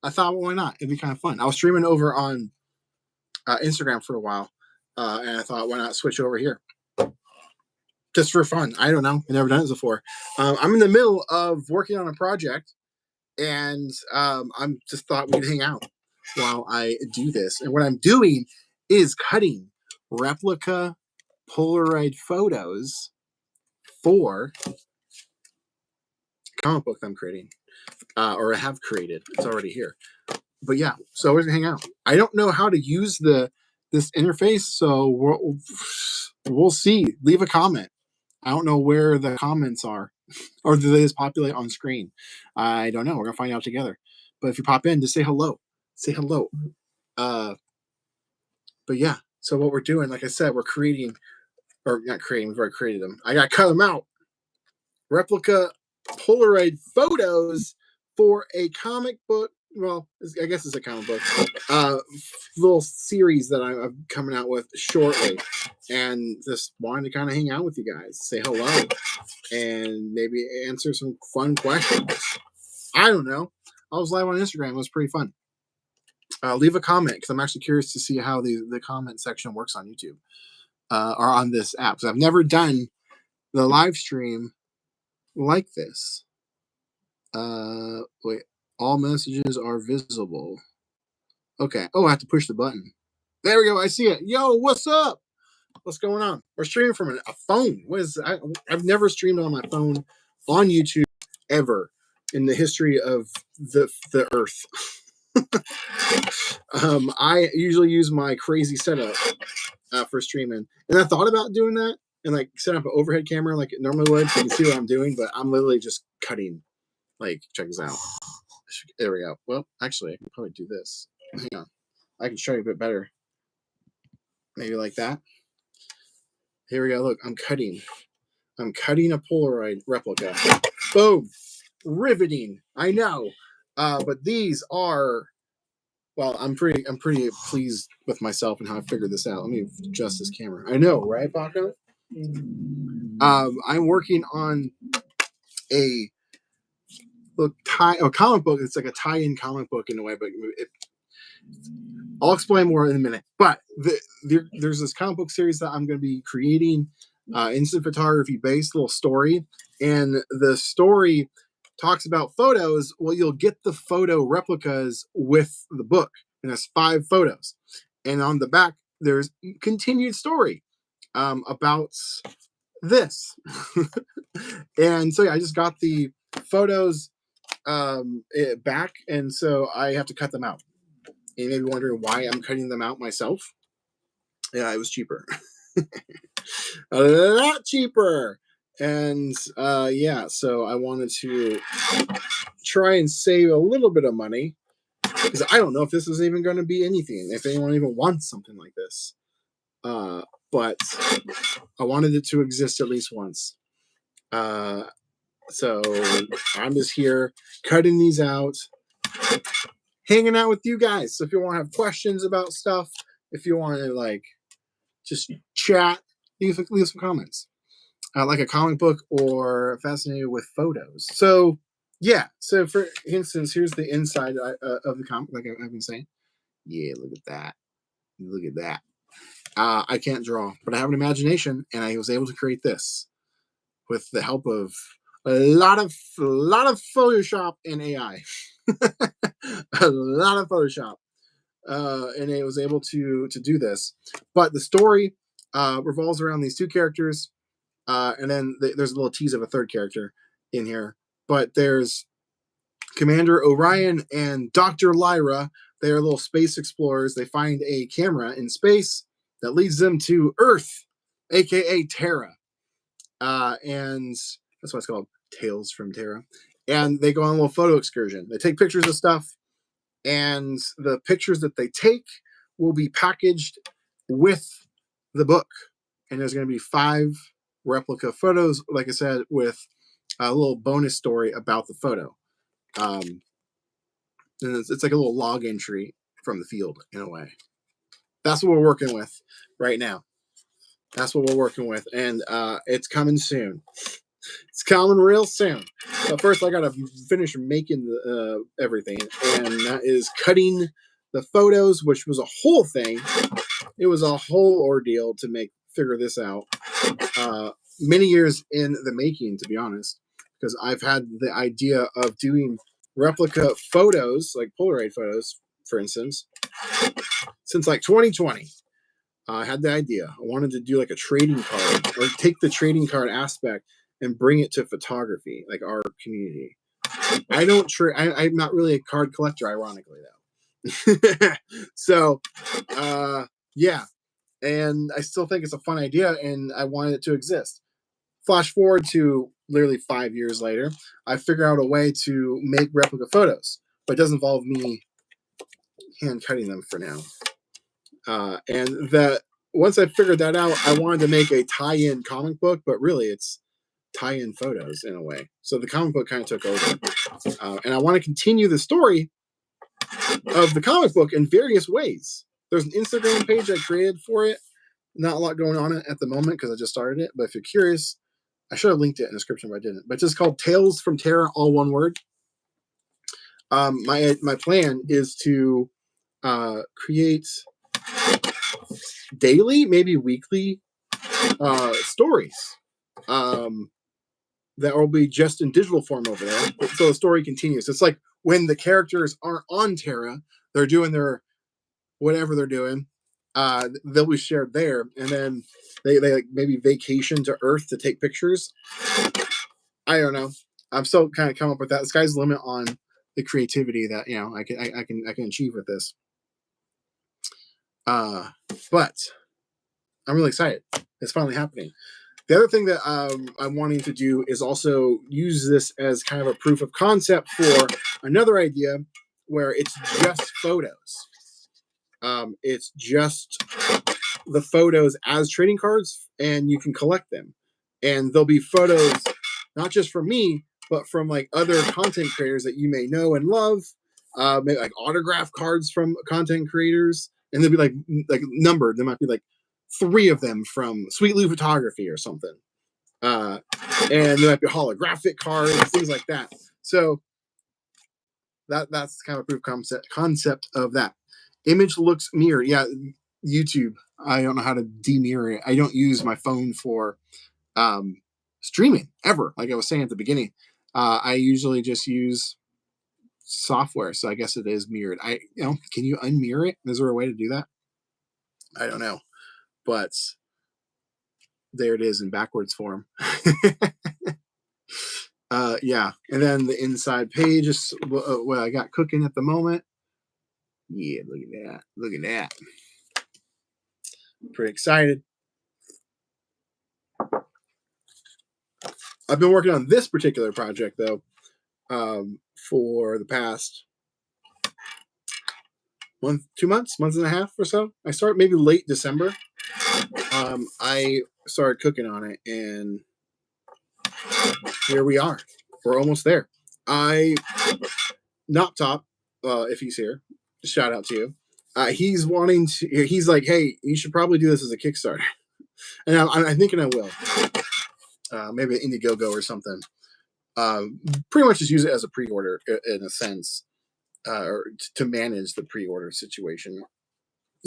I thought, well, why not? It'd be kind of fun. I was streaming over on Instagram for a while, and I thought, why not switch over here? Just for fun. I don't know. I've never done this before. I'm in the middle of working on a project, and I'm just thought we'd hang out while I do this. And what I'm doing is cutting replica Polaroid photos for a comic book I'm creating, or I have created. It's already here. But yeah, so we're gonna hang out. I don't know how to use this interface, so we'll see. Leave a comment. I don't know where the comments are, or do they just populate on screen? I don't know. We're gonna find out together. But if you pop in, just say hello. Say hello. But yeah. So what we're doing, like I said, we're creating, or not creating. We've already created them. I gotta cut them out. Replica Polaroid photos for a comic book. Well, I guess it's a comic book. Little series that I'm coming out with shortly, and just wanted to kind of hang out with you guys, say hello, and maybe answer some fun questions. I don't know. I was live on Instagram. It was pretty fun. Leave a comment because I'm actually curious to see how the comment section works on YouTube or on this app. So I've never done the live stream like this. Wait. All messages are visible. Okay. Oh, I have to push the button. There we go. I see it. Yo, what's up? What's going on? We're streaming from a phone. What is? I've never streamed on my phone on YouTube ever in the history of the Earth. I usually use my crazy setup for streaming, and I thought about doing that and like set up an overhead camera like it normally would, so you can see what I'm doing. But I'm literally just cutting. Like, check this out. There we go. Well, actually, I can probably do this. Hang on. I can show you a bit better. Maybe like that. Here we go. Look, I'm cutting. I'm cutting a Polaroid replica. Boom. Riveting. I know. But these are, well, I'm pretty pleased with myself and how I figured this out. Let me adjust this camera. I know, right, Baco? I'm working on a comic book. It's like a tie-in comic book in a way, but I'll explain more in a minute. But there's this comic book series that I'm going to be creating, instant photography based little story, and the story talks about photos. Well, you'll get the photo replicas with the book, and there's 5 photos, and on the back there's continued story about this. And so yeah, I just got the photos back, and so I have to cut them out. You may be wondering why I'm cutting them out myself. Yeah, it was cheaper. A lot cheaper. And yeah, so I wanted to try and save a little bit of money because I don't know if this is even going to be anything, if anyone even wants something like this. But I wanted it to exist at least once. So I'm just here cutting these out, hanging out with you guys. So if you want to have questions about stuff, if you want to like just chat, leave some comments. Like a comic book or fascinated with photos. So yeah. So for instance, here's the inside of the comic, like I've been saying. Yeah, look at that. Look at that. I can't draw, but I have an imagination, and I was able to create this with the help of a lot of Photoshop and AI. A lot of Photoshop, and it was able to do this. But the story revolves around these 2 characters, and then there's a little tease of a 3rd character in here. But there's Commander Orion and Dr. Lyra. They are little space explorers. They find a camera in space that leads them to Earth, aka Terra, and that's why it's called Tales from Terra. And they go on a little photo excursion. They take pictures of stuff, and the pictures that they take will be packaged with the book. And there's going to be 5 replica photos, like I said, with a little bonus story about the photo. And it's like a little log entry from the field in a way. That's what we're working with right now. That's what we're working with, and it's coming soon. It's coming real soon. But first, I gotta finish making everything, and that is cutting the photos, which was a whole thing. It was a whole ordeal to figure this out. Many years in the making, to be honest, because I've had the idea of doing replica photos, like Polaroid photos, for instance, since like 2020. I had the idea. I wanted to do like a trading card, or take the trading card aspect and bring it to photography, like our community. I don't I'm not really a card collector, ironically, though. So, yeah. And I still think it's a fun idea, and I wanted it to exist. Flash forward to literally 5 years later, I figure out a way to make replica photos, but it does involve me hand cutting them for now. And that once I figured that out, I wanted to make a tie-in comic book, but really it's tie-in photos in a way. So the comic book kind of took over, and I want to continue the story of the comic book in various ways. There's an Instagram page I created for it. Not a lot going on at the moment because I just started it. But if you're curious, I should have linked it in the description, but I didn't. But it's just called Tales from Terra, all one word. My plan is to create daily, maybe weekly stories that will be just in digital form over there. So the story continues. It's like when the characters aren't on Terra, they're doing their whatever they're doing. They'll be shared there, and then they like maybe vacation to Earth to take pictures. I don't know. I'm still kind of come up with that. The sky's the limit on the creativity that I can achieve with this. But I'm really excited. It's finally happening. The other thing that I'm wanting to do is also use this as kind of a proof of concept for another idea where it's just photos. It's just the photos as trading cards, and you can collect them. And there'll be photos not just from me, but from like other content creators that you may know and love. Maybe like autograph cards from content creators, and they'll be like numbered. There might be like 3 of them from Sweet Lou Photography or something. And there might be holographic cards, things like that. So that's kind of a proof concept of that. Image looks mirrored. Yeah, YouTube. I don't know how to demirror it. I don't use my phone for streaming ever. Like I was saying at the beginning, I usually just use software. So I guess it is mirrored. Can you unmirror it? Is there a way to do that? I don't know, but there it is in backwards form. Yeah, and then the inside page is what I got cooking at the moment. Yeah, look at that. Look at that. Pretty excited. I've been working on this particular project though for the past month and a half or so. I started maybe late December. I started cooking on it, and here we are. We're almost there. Not Top, if he's here, shout out to you. He's wanting to. He's like, hey, you should probably do this as a Kickstarter, and I'm thinking I will. Maybe an Indiegogo or something. Pretty much just use it as a pre-order in a sense, or to manage the pre-order situation.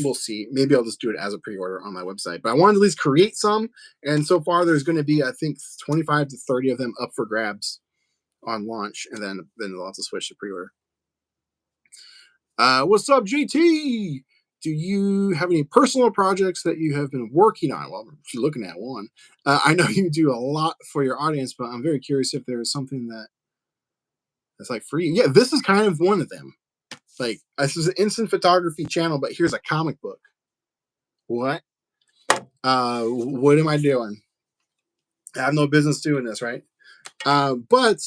We'll see. Maybe I'll just do it as a pre-order on my website. But I wanted to at least create some, and so far there's going to be, I think, 25 to 30 of them up for grabs on launch, and then they'll have to switch to pre-order. What's up, JT? Do you have any personal projects that you have been working on? Well, if you're looking at one, I know you do a lot for your audience, but I'm very curious if there is something that's like free. Yeah, this is kind of one of them. Like, this is an instant photography channel, but here's a comic book. What? What am I doing? I have no business doing this, right? But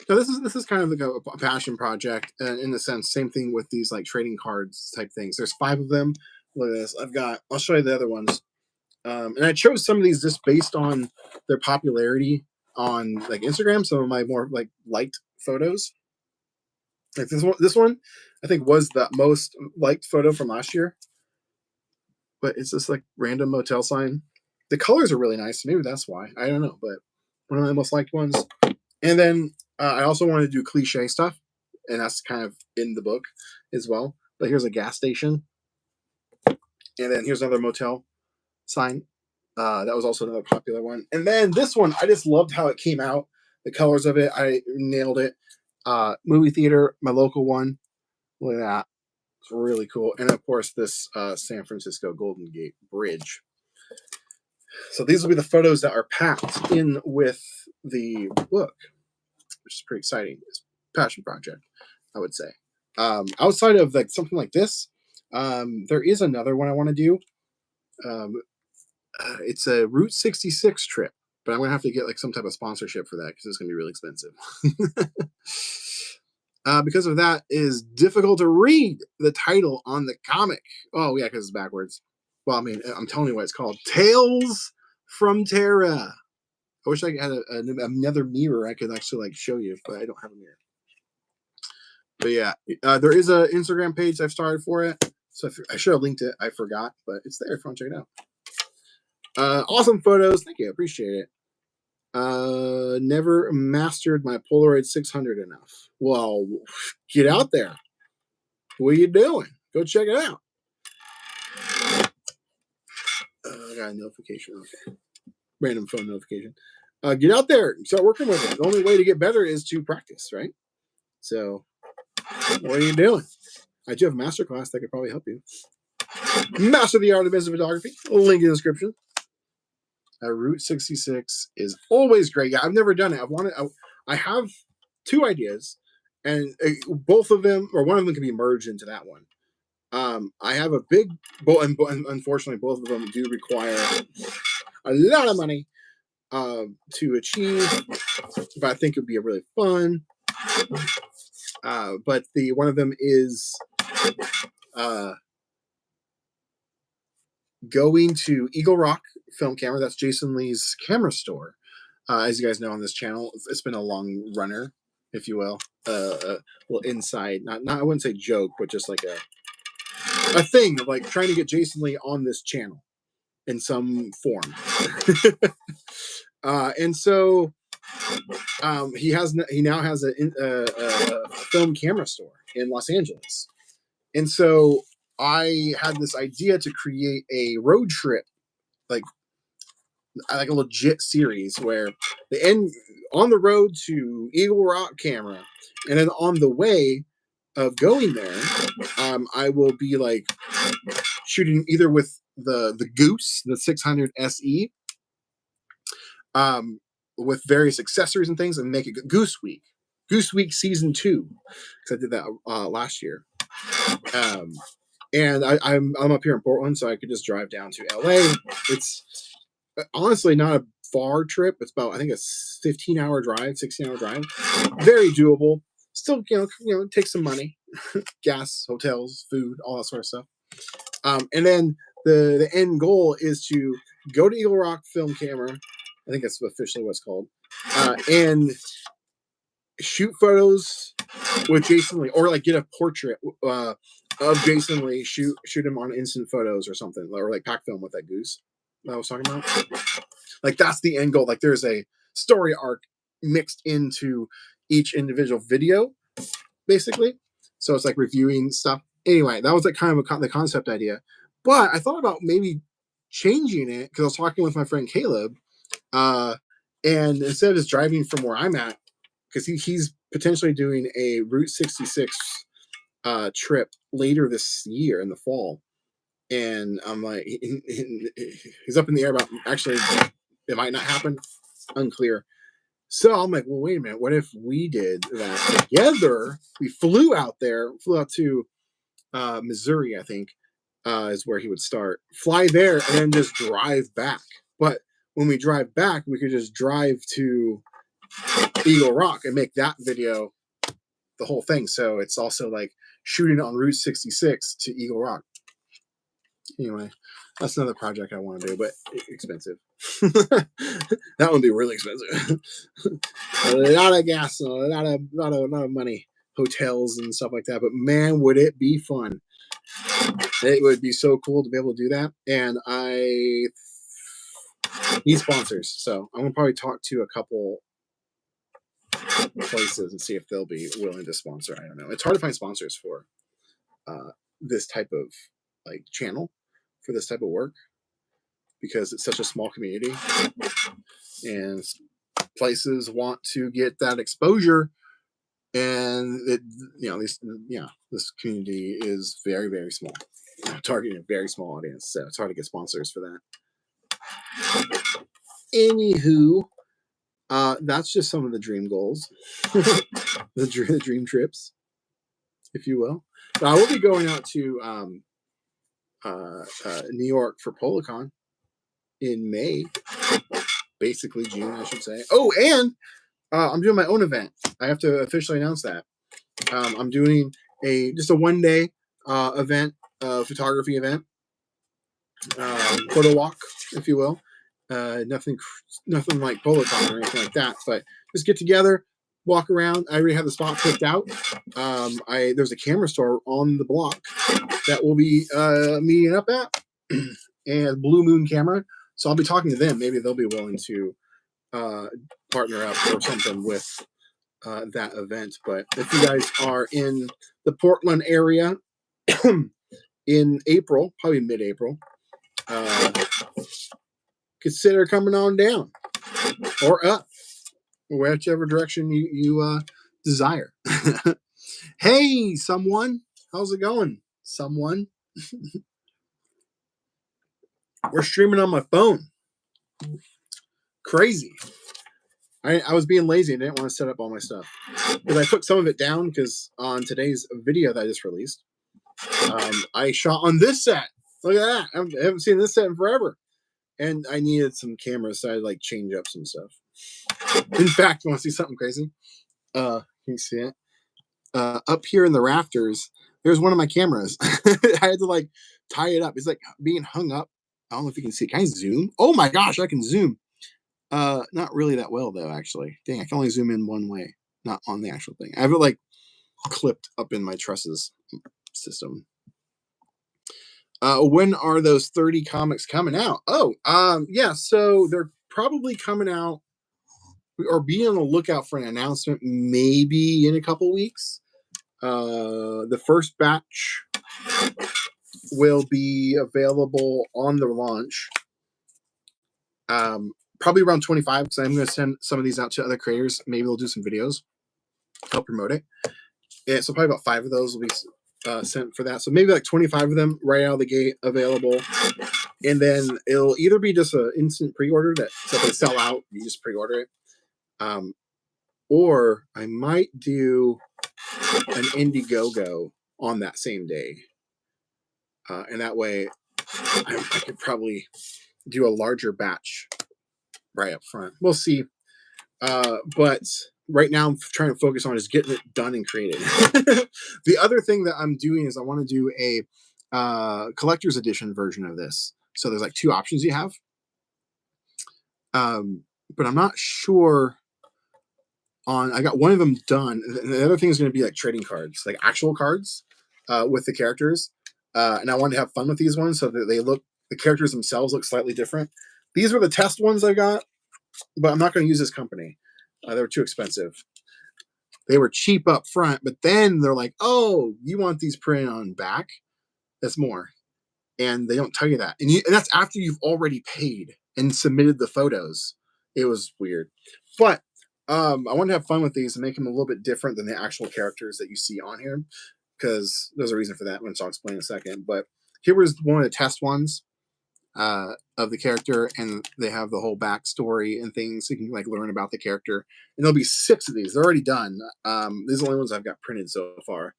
so this is kind of like a passion project, in a sense. Same thing with these like trading cards type things. There's 5 of them. Look at this. I'll show you the other ones. And I chose some of these just based on their popularity on like Instagram. Some of my more like liked photos. Like this one, I think was the most liked photo from last year. But it's just like random motel sign. The colors are really nice. Maybe that's why. I don't know, but one of my most liked ones. And then I also want to do cliche stuff, and that's kind of in the book as well. But here's a gas station, and then here's another motel sign. That was also another popular one. And then this one, I just loved how it came out. The colors of it, I nailed it. Movie theater, my local one. Look at that. It's really cool. And of course, this San Francisco Golden Gate Bridge. So these will be the photos that are packed in with the book, which is pretty exciting. It's a passion project, I would say. Outside of like something like this, there is another one I want to do. It's a Route 66 trip, but I'm gonna have to get like some type of sponsorship for that because it's gonna be really expensive. Because of that is difficult to read the title on the comic. Oh yeah, because it's backwards. Well, I mean, I'm telling you what it's called: Tales from Terra. I wish I had another mirror I could actually like show you, but I don't have a mirror. But yeah, there is an Instagram page I've started for it, so I should have linked it. I forgot, but it's there if you want to check it out. Awesome photos. Thank you. I appreciate it. Never mastered my Polaroid 600 enough. Well, get out there. What are you doing? Go check it out. I got a notification. Okay. Random phone notification. Get out there and start working with it. The only way to get better is to practice, right? So, what are you doing? I do have a masterclass that could probably help you. Master the art of business photography. Link in the description. Route 66 is always great. Yeah, I've never done it. I have two ideas, and both of them, or one of them, can be merged into that one. I have a big, and unfortunately, both of them do require a lot of money to achieve, but I think it would be really fun. But one of them is going to Eagle Rock Film Camera. That's Jason Lee's camera store. As you guys know on this channel, it's been a long runner, if you will. Well, inside, not I wouldn't say joke, but just like a thing of like trying to get Jason Lee on this channel in some form. And so he now has a film camera store in Los Angeles. And so I had this idea to create a road trip, like a legit series where the end on the road to Eagle Rock Camera, and then on the way of going there, I will be like shooting either with the Goose, the 600 SE, with various accessories and things, and make it Goose Week Season 2, because I did that last year. And I'm up here in Portland, so I could just drive down to LA. It's honestly not a far trip. It's about, I think, a 15-hour drive, 16-hour drive. Very doable. Still, it takes some money, gas, hotels, food, all that sort of stuff. And then the end goal is to go to Eagle Rock Film Camera. I think that's officially what it's called, and shoot photos with Jason Lee, or like get a portrait of Jason Lee, shoot him on instant photos or something, or like pack film with that Goose that I was talking about. Like that's the end goal. Like there's a story arc mixed into each individual video, basically. So it's like reviewing stuff. Anyway, that was like kind of the concept idea. But I thought about maybe changing it because I was talking with my friend Caleb, and instead of just driving from where I'm at, because he's potentially doing a Route 66 trip later this year in the fall. And I'm like, he's up in the air about actually, it might not happen, unclear. So I'm like, well, wait a minute. What if we did that together? We flew out to Missouri, I think, is where he would start. Fly there and then just drive back. But when we drive back, we could just drive to Eagle Rock and make that video the whole thing. So it's also like shooting on Route 66 to Eagle Rock. Anyway, that's another project I want to do, but expensive. That would be really expensive. A lot of gas, a lot of money, hotels and stuff like that. But man, would it be fun! It would be so cool to be able to do that. And need sponsors. So I'm gonna probably talk to a couple places and see if they'll be willing to sponsor. I don't know. It's hard to find sponsors for this type of like channel for this type of work because it's such a small community and places want to get that exposure. And it, this community is very, very small, targeting a very small audience. So it's hard to get sponsors for that. Anywho, that's just some of the dream goals, the dream trips, if you will. So I will be going out to New York for PolaCon in May, basically June, I should say. Oh, and I'm doing my own event. I have to officially announce that. I'm doing just a 1 day event, photography event, photo walk, if you will. Nothing like PolaCon or anything like that, but just get together, walk around. I already have the spot picked out. There's a camera store on the block that we'll be meeting up at, and Blue Moon Camera. So I'll be talking to them. Maybe they'll be willing to partner up or something with that event. But if you guys are in the Portland area in April, probably mid-April, consider coming on down or up, whichever direction you desire. Hey, someone, how's it going? Someone. We're streaming on my phone. Crazy. I was being lazy. I didn't want to set up all my stuff. Because I took some of it down because on today's video that I just released, I shot on this set. Look at that. I haven't seen this set in forever. And I needed some cameras, so I had like change up some stuff. In fact, you want to see something crazy? Can you see it? Up here in the rafters, there's one of my cameras. I had to like tie it up. It's like being hung up. I don't know if you can see. Can I zoom? Oh my gosh, I can zoom. Not really that well though, actually. Dang, I can only zoom in one way, not on the actual thing. I have it like clipped up in my trusses system. When are those 30 comics coming out? Oh, yeah, so they're probably coming out or be on the lookout for an announcement maybe in a couple weeks. The first batch will be available on the launch. Probably around 25 because I'm going to send some of these out to other creators. Maybe they'll do some videos, help promote it. Yeah, so probably about 5 of those will be sent for that. So maybe like 25 of them right out of the gate available. And then it'll either be just an instant pre-order that so if they sell out, you just pre-order it. Or I might do an Indiegogo on that same day. And that way I could probably do a larger batch right up front. We'll see. But right now I'm trying to focus on just getting it done and created. The other thing that I'm doing is I want to do a collector's edition version of this. So there's like 2 options you have. But I'm not sure on, I got one of them done. The other thing is going to be like trading cards, like actual cards with the characters. And I wanted to have fun with these ones so that the characters themselves look slightly different. These were the test ones I got, but I'm not going to use this company. They were too expensive. They were cheap up front, but then they're like, oh, you want these printed on back? That's more. And they don't tell you that. And that's after you've already paid and submitted the photos. It was weird. But I want to have fun with these and make them a little bit different than the actual characters that you see on here, because there's a reason for that, which I'll explain in a second. But here was one of the test ones of the character, and they have the whole backstory and things, so you can like learn about the character. And there'll be 6 of these. They're already done. These are the only ones I've got printed so far.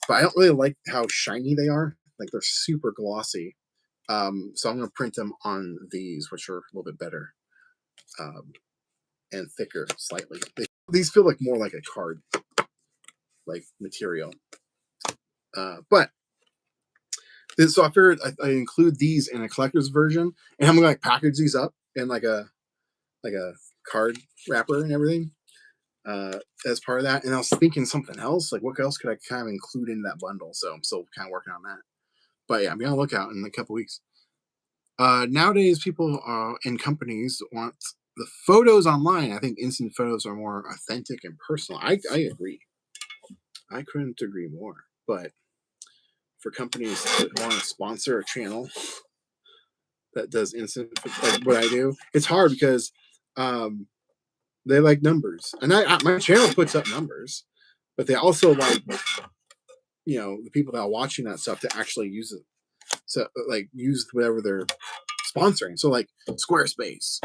But I don't really like how shiny they are. Like they're super glossy. So I'm going to print them on these, which are a little bit better. And thicker slightly. These feel like more like a card like material. But so I figured I include these in a collector's version, and I'm gonna like package these up in like a card wrapper and everything as part of that. And I was thinking something else, like what else could I kind of include in that bundle? So I'm still kind of working on that. But yeah, I'm gonna look out in a couple weeks. Nowadays, people and companies want the photos online. I think instant photos are more authentic and personal. I agree. I couldn't agree more. But for companies that want to sponsor a channel that does instant, like what I do, it's hard because um, they like numbers, and my channel puts up numbers, but they also like the people that are watching that stuff to actually use it. So like use whatever they're sponsoring. So like Squarespace,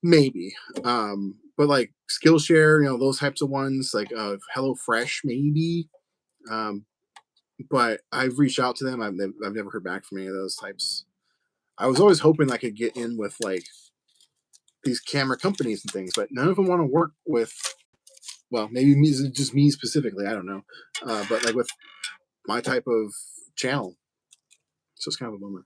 maybe, but like Skillshare, those types of ones, like HelloFresh, maybe. Um, but I've reached out to them. I've never heard back from any of those types. I was always hoping I could get in with like these camera companies and things, but none of them want to work with. Well, maybe just me specifically. I don't know, but like with my type of channel, so it's kind of a bummer.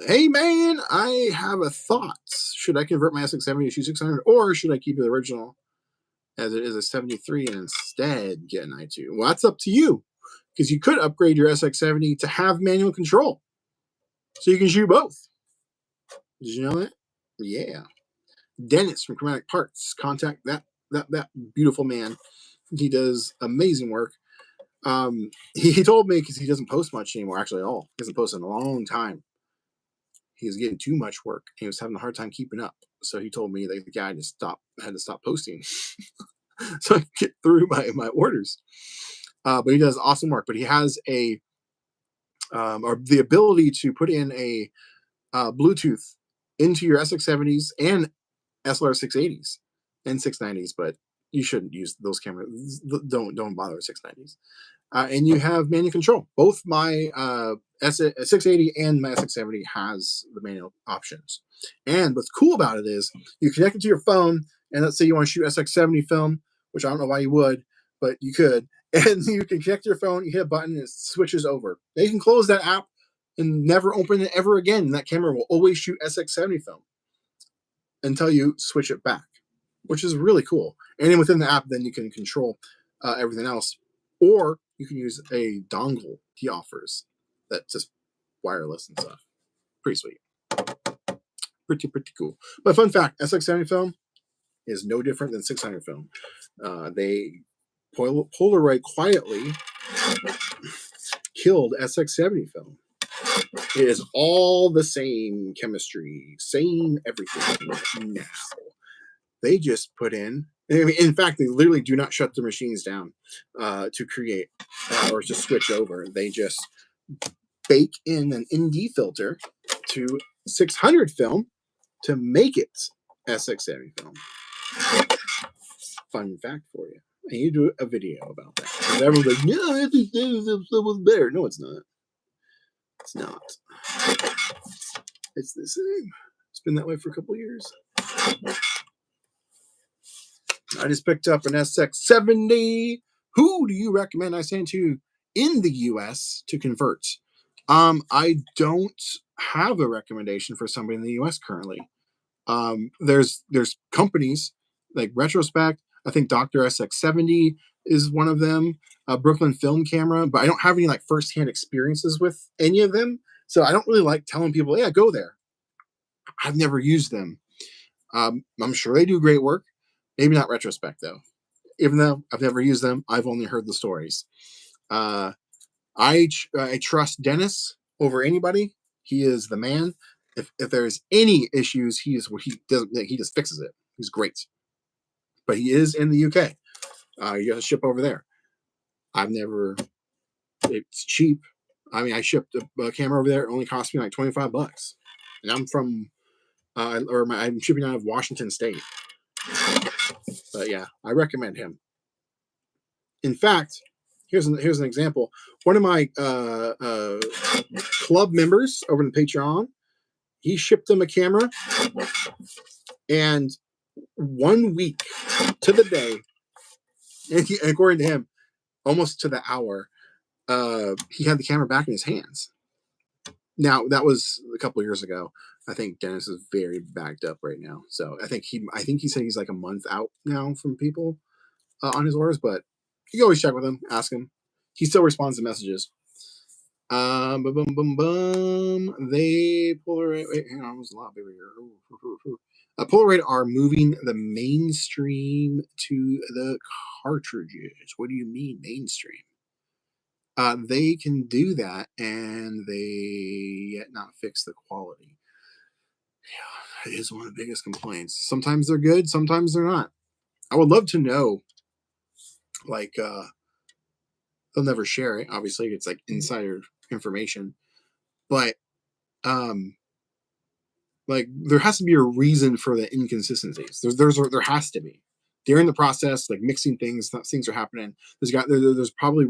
Hey man, I have a thought. Should I convert my SX70 to 600, or should I keep it original as it is a 73 and instead get an i2? Well, that's up to you, because you could upgrade your SX70 to have manual control, so you can shoot both. Did you know that? Yeah. Dennis from Chromatic Parts. Contact that beautiful man. He does amazing work. He told me, because he doesn't post much anymore, actually at all. He hasn't posted in a long time. He was getting too much work. He was having a hard time keeping up. So he told me that the guy had to stop posting so I could get through my orders. But he does awesome work. But he has or the ability to put in a Bluetooth into your SX70s and SLR 680s and 690s, but you shouldn't use those cameras. Don't bother with 690s. And you have manual control. Both my 680 and my SX70 has the manual options. And what's cool about it is you connect it to your phone, and let's say you want to shoot SX70 film, which I don't know why you would, but you could. And you can connect your phone, you hit a button, and it switches over. Now you can close that app and never open it ever again. And that camera will always shoot SX70 film until you switch it back, which is really cool. And then within the app, then you can control everything else. Or you can use a dongle he offers that's just wireless and stuff. Pretty sweet. Pretty cool. But fun fact, SX70 film is no different than 600 film. They Polaroid quietly killed SX70 film. It is all the same chemistry, same everything now. They just put in, in fact, they literally do not shut the machines down to create or to switch over. They just bake in an ND filter to 600 film to make it SX70 film. Fun fact for you. And you do a video about that. Because everyone's like, no, SX70 better. No, it's not. It's not. It's the same. It's been that way for a couple years. I just picked up an SX70. Who do you recommend I send to in the US to convert? I don't have a recommendation for somebody in the US currently. There's companies like Retrospect. I think Dr. SX70 is one of them. Brooklyn Film Camera, but I don't have any like firsthand experiences with any of them, so I don't really like telling people, "Yeah, go there." I've never used them. I'm sure they do great work. Maybe not Retrospect though. Even though I've never used them, I've only heard the stories. I trust Dennis over anybody. He is the man. If there's any issues, he just fixes it. He's great. But he is in the UK. You got to ship over there. It's cheap. I mean, I shipped a camera over there. It only cost me like $25, and I'm from, I'm shipping out of Washington State. But yeah, I recommend him. In fact, here's an example. One of my club members over in Patreon, he shipped them a camera, and 1 week to the day, and according to him, almost to the hour, he had the camera back in his hands. Now that was a couple of years ago. I think Dennis is very backed up right now, so I think he said he's like a month out now from people on his orders, but you can always check with him, ask him. He still responds to messages. Boom, boom, boom, boom. They Polaroid. Wait, hang on, it was a lot bigger here. Polaroid are moving the mainstream to the cartridges. What do you mean mainstream? They can do that, and they yet not fix the quality. Yeah, it is one of the biggest complaints. Sometimes they're good, sometimes they're not. I would love to know, like, they'll never share it. Obviously, it's like insider information, but um, like there has to be a reason for the inconsistencies. There has to be during the process, like mixing things. Things are happening. There's probably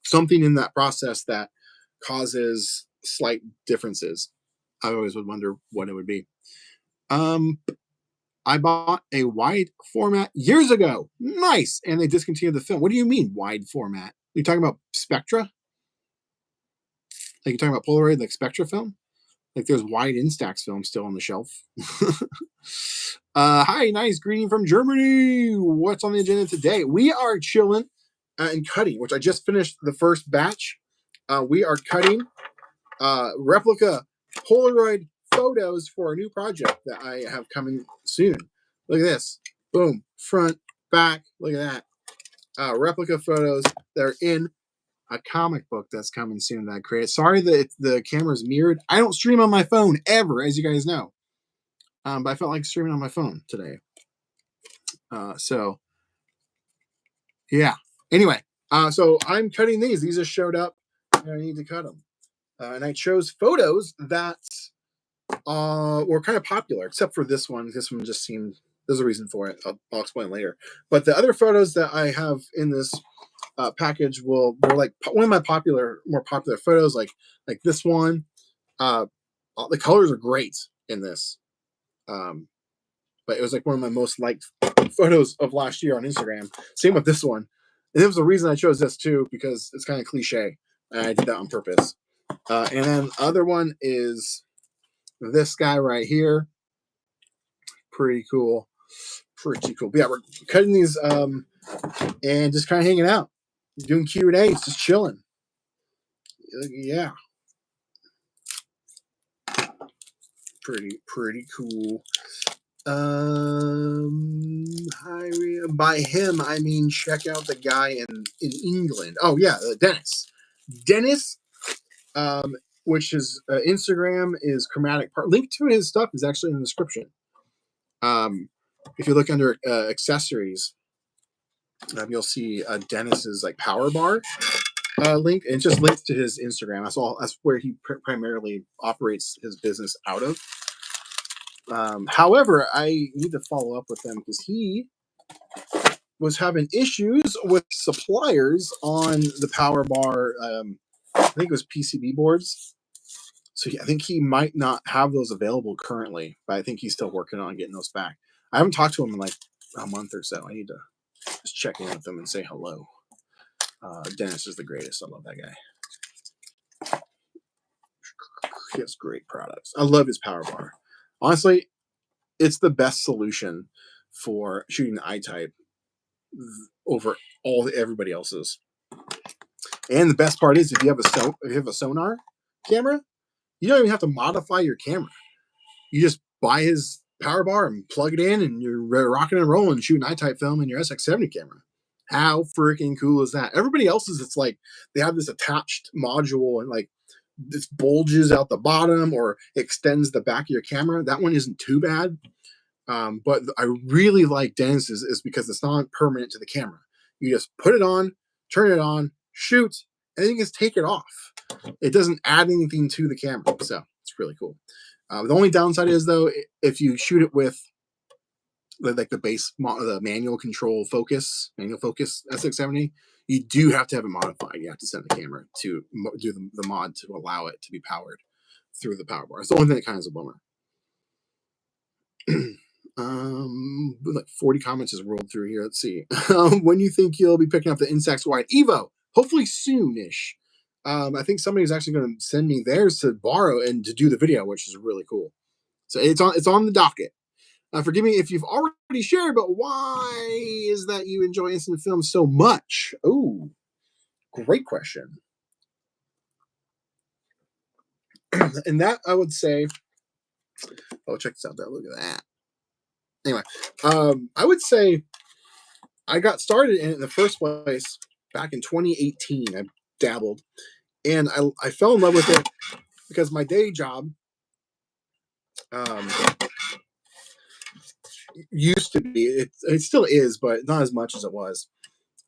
something in that process that causes slight differences. I always would wonder what it would be. Um, I bought a wide format years ago. Nice, and they discontinued the film. What do you mean wide format? Are you talking about Spectra? Like you're talking about Polaroid, like Spectra film? Like there's wide Instax film still on the shelf. Hi, nice greeting from Germany. What's on the agenda today? We are chilling and cutting, which I just finished the first batch. We are cutting replica Polaroid photos for a new project that I have coming soon. Look at this. Boom. Front, back. Look at that. Replica photos that are in a comic book that's coming soon that I created. Sorry that the camera's mirrored. I don't stream on my phone ever, as you guys know. But I felt like streaming on my phone today. So yeah. Anyway, so I'm cutting these. These just showed up, and I need to cut them. And I chose photos that were kind of popular, except for this one. This one just seemed. There's a reason for it. I'll explain later. But the other photos that I have in this package were like one of my more popular photos, like this one. The colors are great in this, but it was like one of my most liked photos of last year on Instagram. Same with this one, and there was a reason I chose this too because it's kind of cliche, and I did that on purpose. And then the other one is this guy right here. Pretty cool. Pretty cool. But yeah, we're cutting these and just kind of hanging out, doing Q&As, just chilling. Yeah. Pretty cool. Hi, by him, I mean check out the guy in England. Oh yeah, Dennis. Dennis, which his Instagram is chromatic part. Link to his stuff is actually in the description. If you look under accessories, you'll see Dennis's like power bar link, and it just links to his Instagram. That's all. That's where he primarily operates his business out of. However, I need to follow up with him because he was having issues with suppliers on the power bar. I think it was PCB boards. So I think he might not have those available currently, but I think he's still working on getting those back. I haven't talked to him in like a month or so. I need to just check in with him and say hello. Dennis is the greatest. I love that guy. He has great products. I love his power bar. Honestly, it's the best solution for shooting the I-type over everybody else's. And the best part is if you have a sonar camera, you don't even have to modify your camera. You just buy his power bar and plug it in, and you're rocking and rolling, shooting I-type film in your SX70 camera. How freaking cool is that? Everybody else's, it's like they have this attached module and like this bulges out the bottom or extends the back of your camera. That one isn't too bad. But I really like Dennis's is because it's not permanent to the camera. You just put it on, turn it on, shoot, and then you just take it off. It doesn't add anything to the camera, so it's really cool. The only downside is though, if you shoot it with like the manual focus SX70, you do have to have it modified. You have to send the camera to do the mod to allow it to be powered through the power bar. It's the only thing that kind of is a bummer. Like 40 comments has rolled through here. Let's see. When do you think you'll be picking up the Instax Wide Evo? Hopefully soonish. I think somebody's actually going to send me theirs to borrow and to do the video, which is really cool. So it's on the docket. Forgive me if you've already shared, but why is that you enjoy instant film so much? Oh, great question. And that I would say, oh, check this out though. Look at that. Anyway, I would say I got started in it in the first place back in 2018. I dabbled, and I fell in love with it because my day job um, used to be, it still is, but not as much as it was.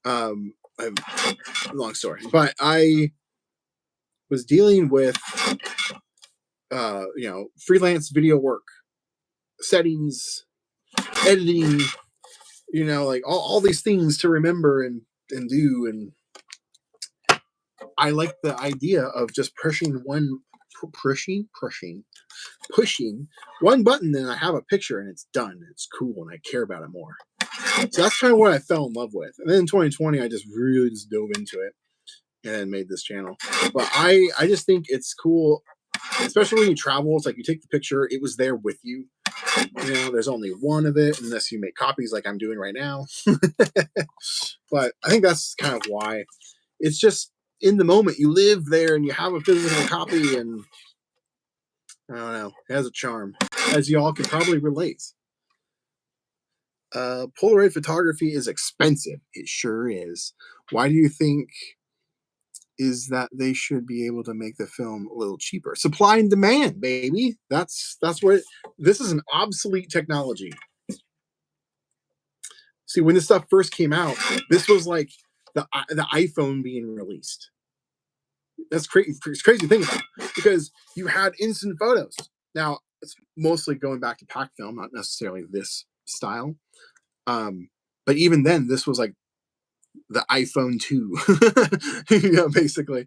Long story, but I was dealing with freelance video work, settings, editing, like all these things to remember and do. And I like the idea of just pushing one button, and I have a picture and it's done. It's cool and I care about it more. So that's kind of what I fell in love with. And then in 2020, I just really just dove into it and made this channel. But I just think it's cool, especially when you travel. It's like you take the picture, it was there with you. There's only one of it unless you make copies like I'm doing right now. But I think that's kind of why. It's just in the moment. You live there and you have a physical copy, and I don't know, it has a charm, as y'all can probably relate. Polaroid photography is expensive. It sure is. Why do you think is that they should be able to make the film a little cheaper? Supply and demand, baby. That's what this is, an obsolete technology. See, when this stuff first came out, this was like the iPhone being released. That's crazy. It's crazy to think about, because you had instant photos. Now it's mostly going back to pack film, not necessarily this style. But even then, this was like the iPhone 2, basically.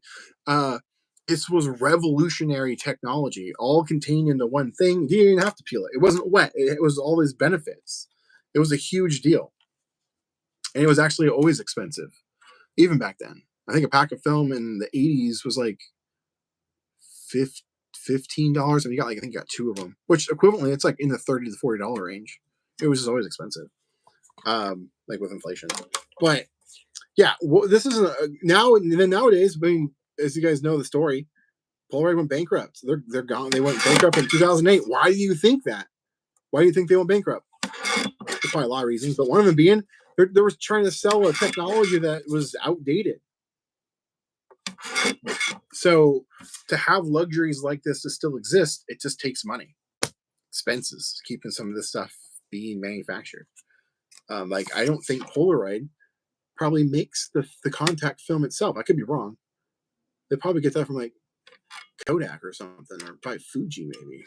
This was revolutionary technology, all contained into one thing. You didn't even have to peel it. It wasn't wet. It was all these benefits. It was a huge deal. And it was actually always expensive, even back then. I think a pack of film in the 80s was like $15, and you got I think you got two of them, which equivalently it's like in the $30 to $40 range. It was just always expensive, like with inflation. But yeah, this is now. And then nowadays, I mean, as you guys know the story, Polaroid went bankrupt. They're gone. They went bankrupt in 2008. Why do you think that? Why do you think they went bankrupt? There's probably a lot of reasons, but one of them being they were trying to sell a technology that was outdated. So to have luxuries like this to still exist, it just takes money, expenses, keeping some of this stuff being manufactured. Like I don't think Polaroid probably makes the contact film itself. I could be wrong. They probably get that from like Kodak or something, or probably Fuji maybe.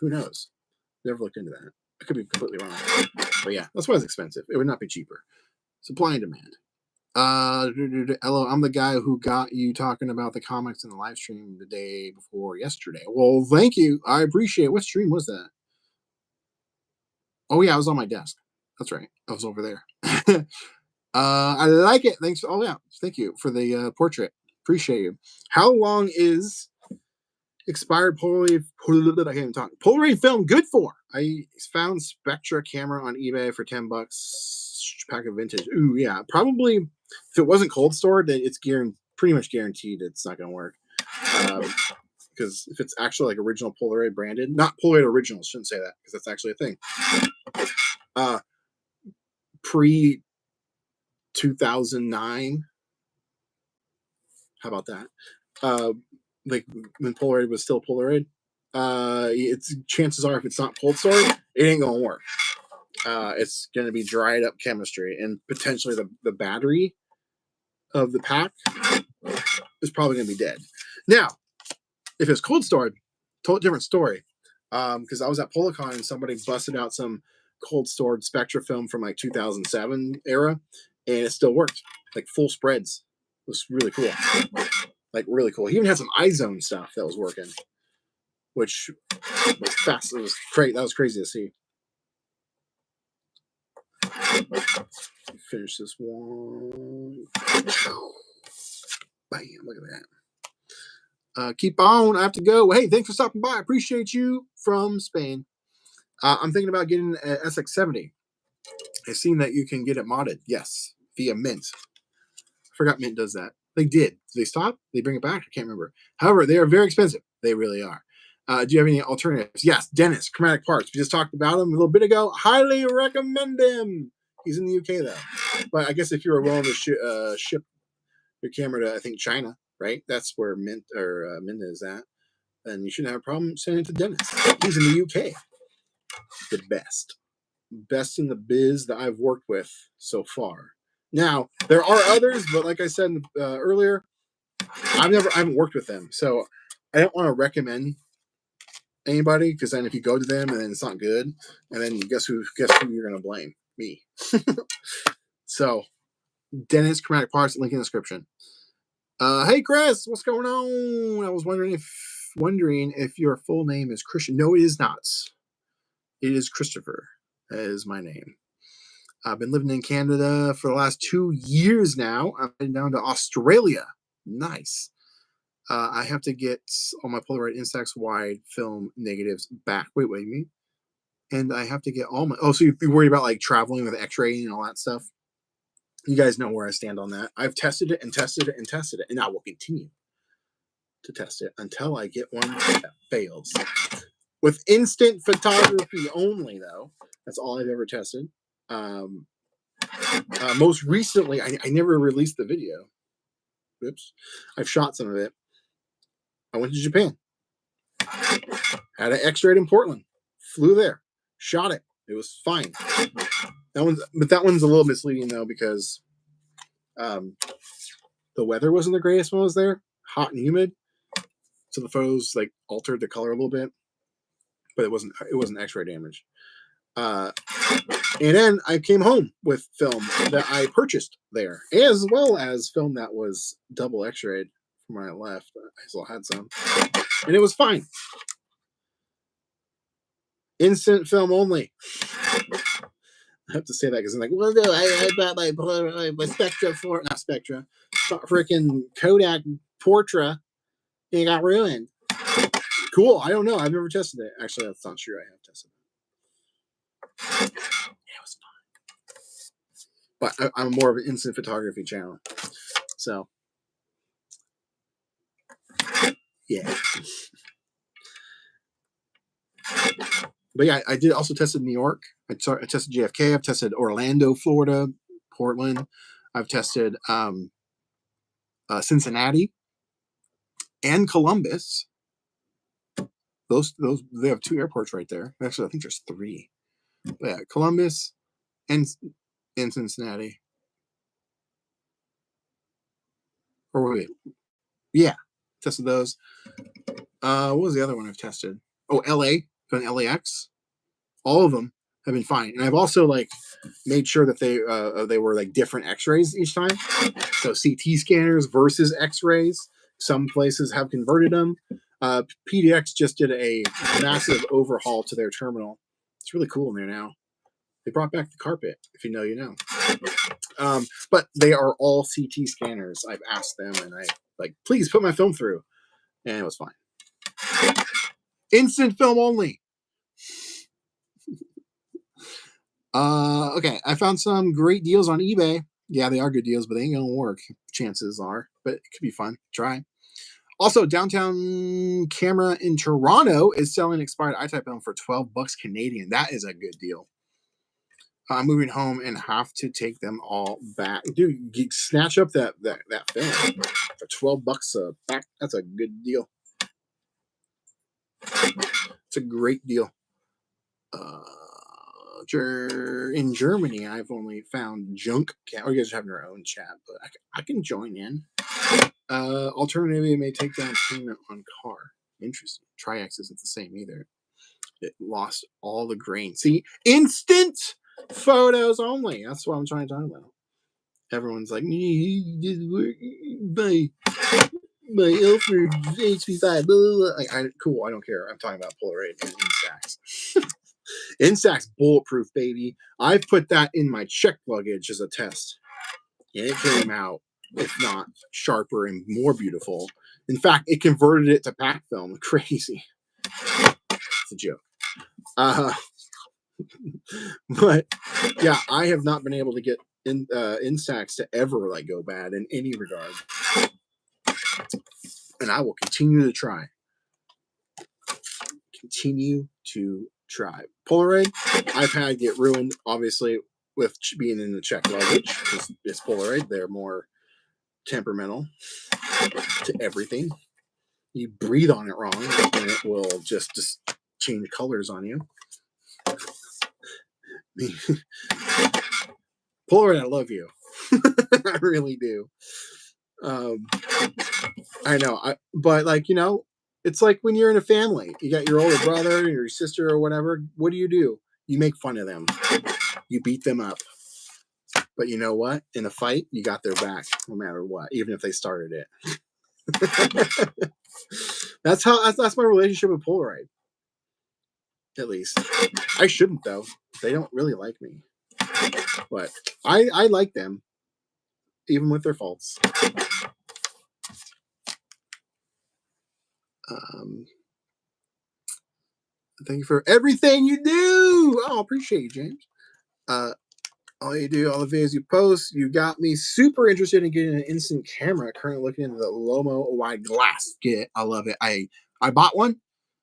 Who knows? Never looked into that. I could be completely wrong. But yeah, that's why it's expensive. It would not be cheaper. Supply and demand. Hello, I'm the guy who got you talking about the comics in the live stream the day before yesterday. Well, thank you. I appreciate it. What stream was that? Oh yeah, I was on my desk. That's right. I was over there. I like it. Thanks. Oh yeah, thank you for the portrait. Appreciate you. How long is expired Polaroid? I can't even talk. Polaroid film good for? I found Spectra camera on eBay for $10. Pack of vintage. Ooh yeah, probably. If it wasn't cold stored, then it's pretty much guaranteed it's not going to work. Because if it's actually like original Polaroid branded, not Polaroid original, shouldn't say that because that's actually a thing. Pre 2009. How about that? Like when Polaroid was still Polaroid, it's chances are if it's not cold stored, it ain't gonna work. It's gonna be dried up chemistry, and potentially the battery of the pack is probably gonna be dead. Now, if it's cold stored, totally different story. Because I was at Policon and somebody busted out some cold stored Spectra film from like 2007 era, and it still worked, like full spreads. It was really cool, like really cool. He even had some iZone stuff that was working, which was fast. It was great. That was crazy to see. Finish this one. Bam! Look at that. Keep on. I have to go. Hey, thanks for stopping by. I appreciate you from Spain. I'm thinking about getting an SX70. I've seen that you can get it modded. Yes, via Mint. I forgot Mint does that. They did. They stop? They bring it back? I can't remember. However, they are very expensive. They really are. Do you have any alternatives? Yes, Dennis, Chromatic Parts. We just talked about him a little bit ago. Highly recommend him. He's in the UK though, but I guess if you were willing to ship your camera to, I think, China, right? That's where Minda is at. Then you shouldn't have a problem sending it to Dennis. He's in the UK. The best in the biz that I've worked with so far. Now there are others, but like I said earlier, I haven't worked with them, so I don't want to recommend anybody, because then if you go to them and then it's not good, and then guess who you're gonna blame? Me. So Dennis, Chromatic Parts, link in the description. Hey Chris, what's going on? I was wondering if your full name is Christian. No, it is not. It is Christopher. That is my name. I've been living in Canada for the last 2 years now. I've been down to Australia. Nice. I have to get all my Polaroid Instax wide film negatives back. Wait, me? And I have to get all my. Oh, so you're worried about like traveling with X-ray and all that stuff? You guys know where I stand on that. I've tested it and tested it and tested it, and I will continue to test it until I get one that fails. With instant photography only, though. That's all I've ever tested. Most recently, I never released the video. Oops. I've shot some of it. I went to Japan. Had an X-ray in Portland. Flew there. Shot it. It was fine. That one's a little misleading though, because the weather wasn't the greatest when I was there. Hot and humid. So the photos like altered the color a little bit. But it wasn't X-ray damage. And then I came home with film that I purchased there, as well as film that was double X-rayed from when I left. I still had some, and it was fine. Instant film only. I have to say that because I'm like, well, no, I bought my Spectra for not Spectra, freaking Kodak Portra, and it got ruined. Cool. I don't know. I've never tested it. Actually, that's not true. I have tested it. It was fun. But I'm more of an instant photography channel. So, yeah. But yeah, I did also tested New York. I tested JFK. I've tested Orlando, Florida, Portland. I've tested Cincinnati and Columbus. Those they have 2 airports right there. Actually, I think there's 3. But yeah, Columbus and Cincinnati. Or wait, yeah, tested those. What was the other one I've tested? Oh, LA, done LAX. All of them have been fine, and I've also like made sure that they were like different X-rays each time. So CT scanners versus X-rays. Some places have converted them. PDX just did a massive overhaul to their terminal. It's really cool in there now. They brought back the carpet. If you know, you know. But they are all CT scanners. I've asked them, and I like, please put my film through, and it was fine. Instant film only. Okay, I found some great deals on eBay. Yeah, they are good deals, but they ain't gonna work. Chances are, but it could be fun. Try. Also, Downtown Camera in Toronto is selling expired I-type film for $12 Canadian. That is a good deal. I'm moving home and have to take them all back. Dude, snatch up that film for $12 back. That's a good deal. It's a great deal. In Germany, I've only found junk. Oh, you guys are having your own chat, but I can join in. Alternatively, it may take down payment on car. Interesting. Tri-X isn't the same either. It lost all the grain. See, instant photos only. That's what I'm trying to talk about. Everyone's like, my Ilford HP5. Like, cool. I don't care. I'm talking about Polaroid and Instax. Instax bulletproof, baby. I've put that in my check luggage as a test, and it came out, if not sharper and more beautiful. In fact, it converted it to pack film. Crazy. It's a joke. But yeah, I have not been able to get Instax to ever like go bad in any regard. And I will continue to try. Continue to try. Polaroid, I've had get ruined, obviously, with being in the check luggage. It's Polaroid. They're more temperamental to everything. You breathe on it wrong, and it will just change colors on you. Polaroid, I love you. I really do. I know. But like, you know, it's like when you're in a family, you got your older brother, or your sister, or whatever. What do? You make fun of them. You beat them up. But you know what? In a fight, you got their back, no matter what, even if they started it. That's my relationship with Polaroid. At least. I shouldn't, though. They don't really like me. But I like them, even with their faults. Thank you for everything you do. Oh, appreciate you, James. All you do, all the videos you post, you got me super interested in getting an instant camera. Currently looking into the Lomo wide glass. I love it. I bought one.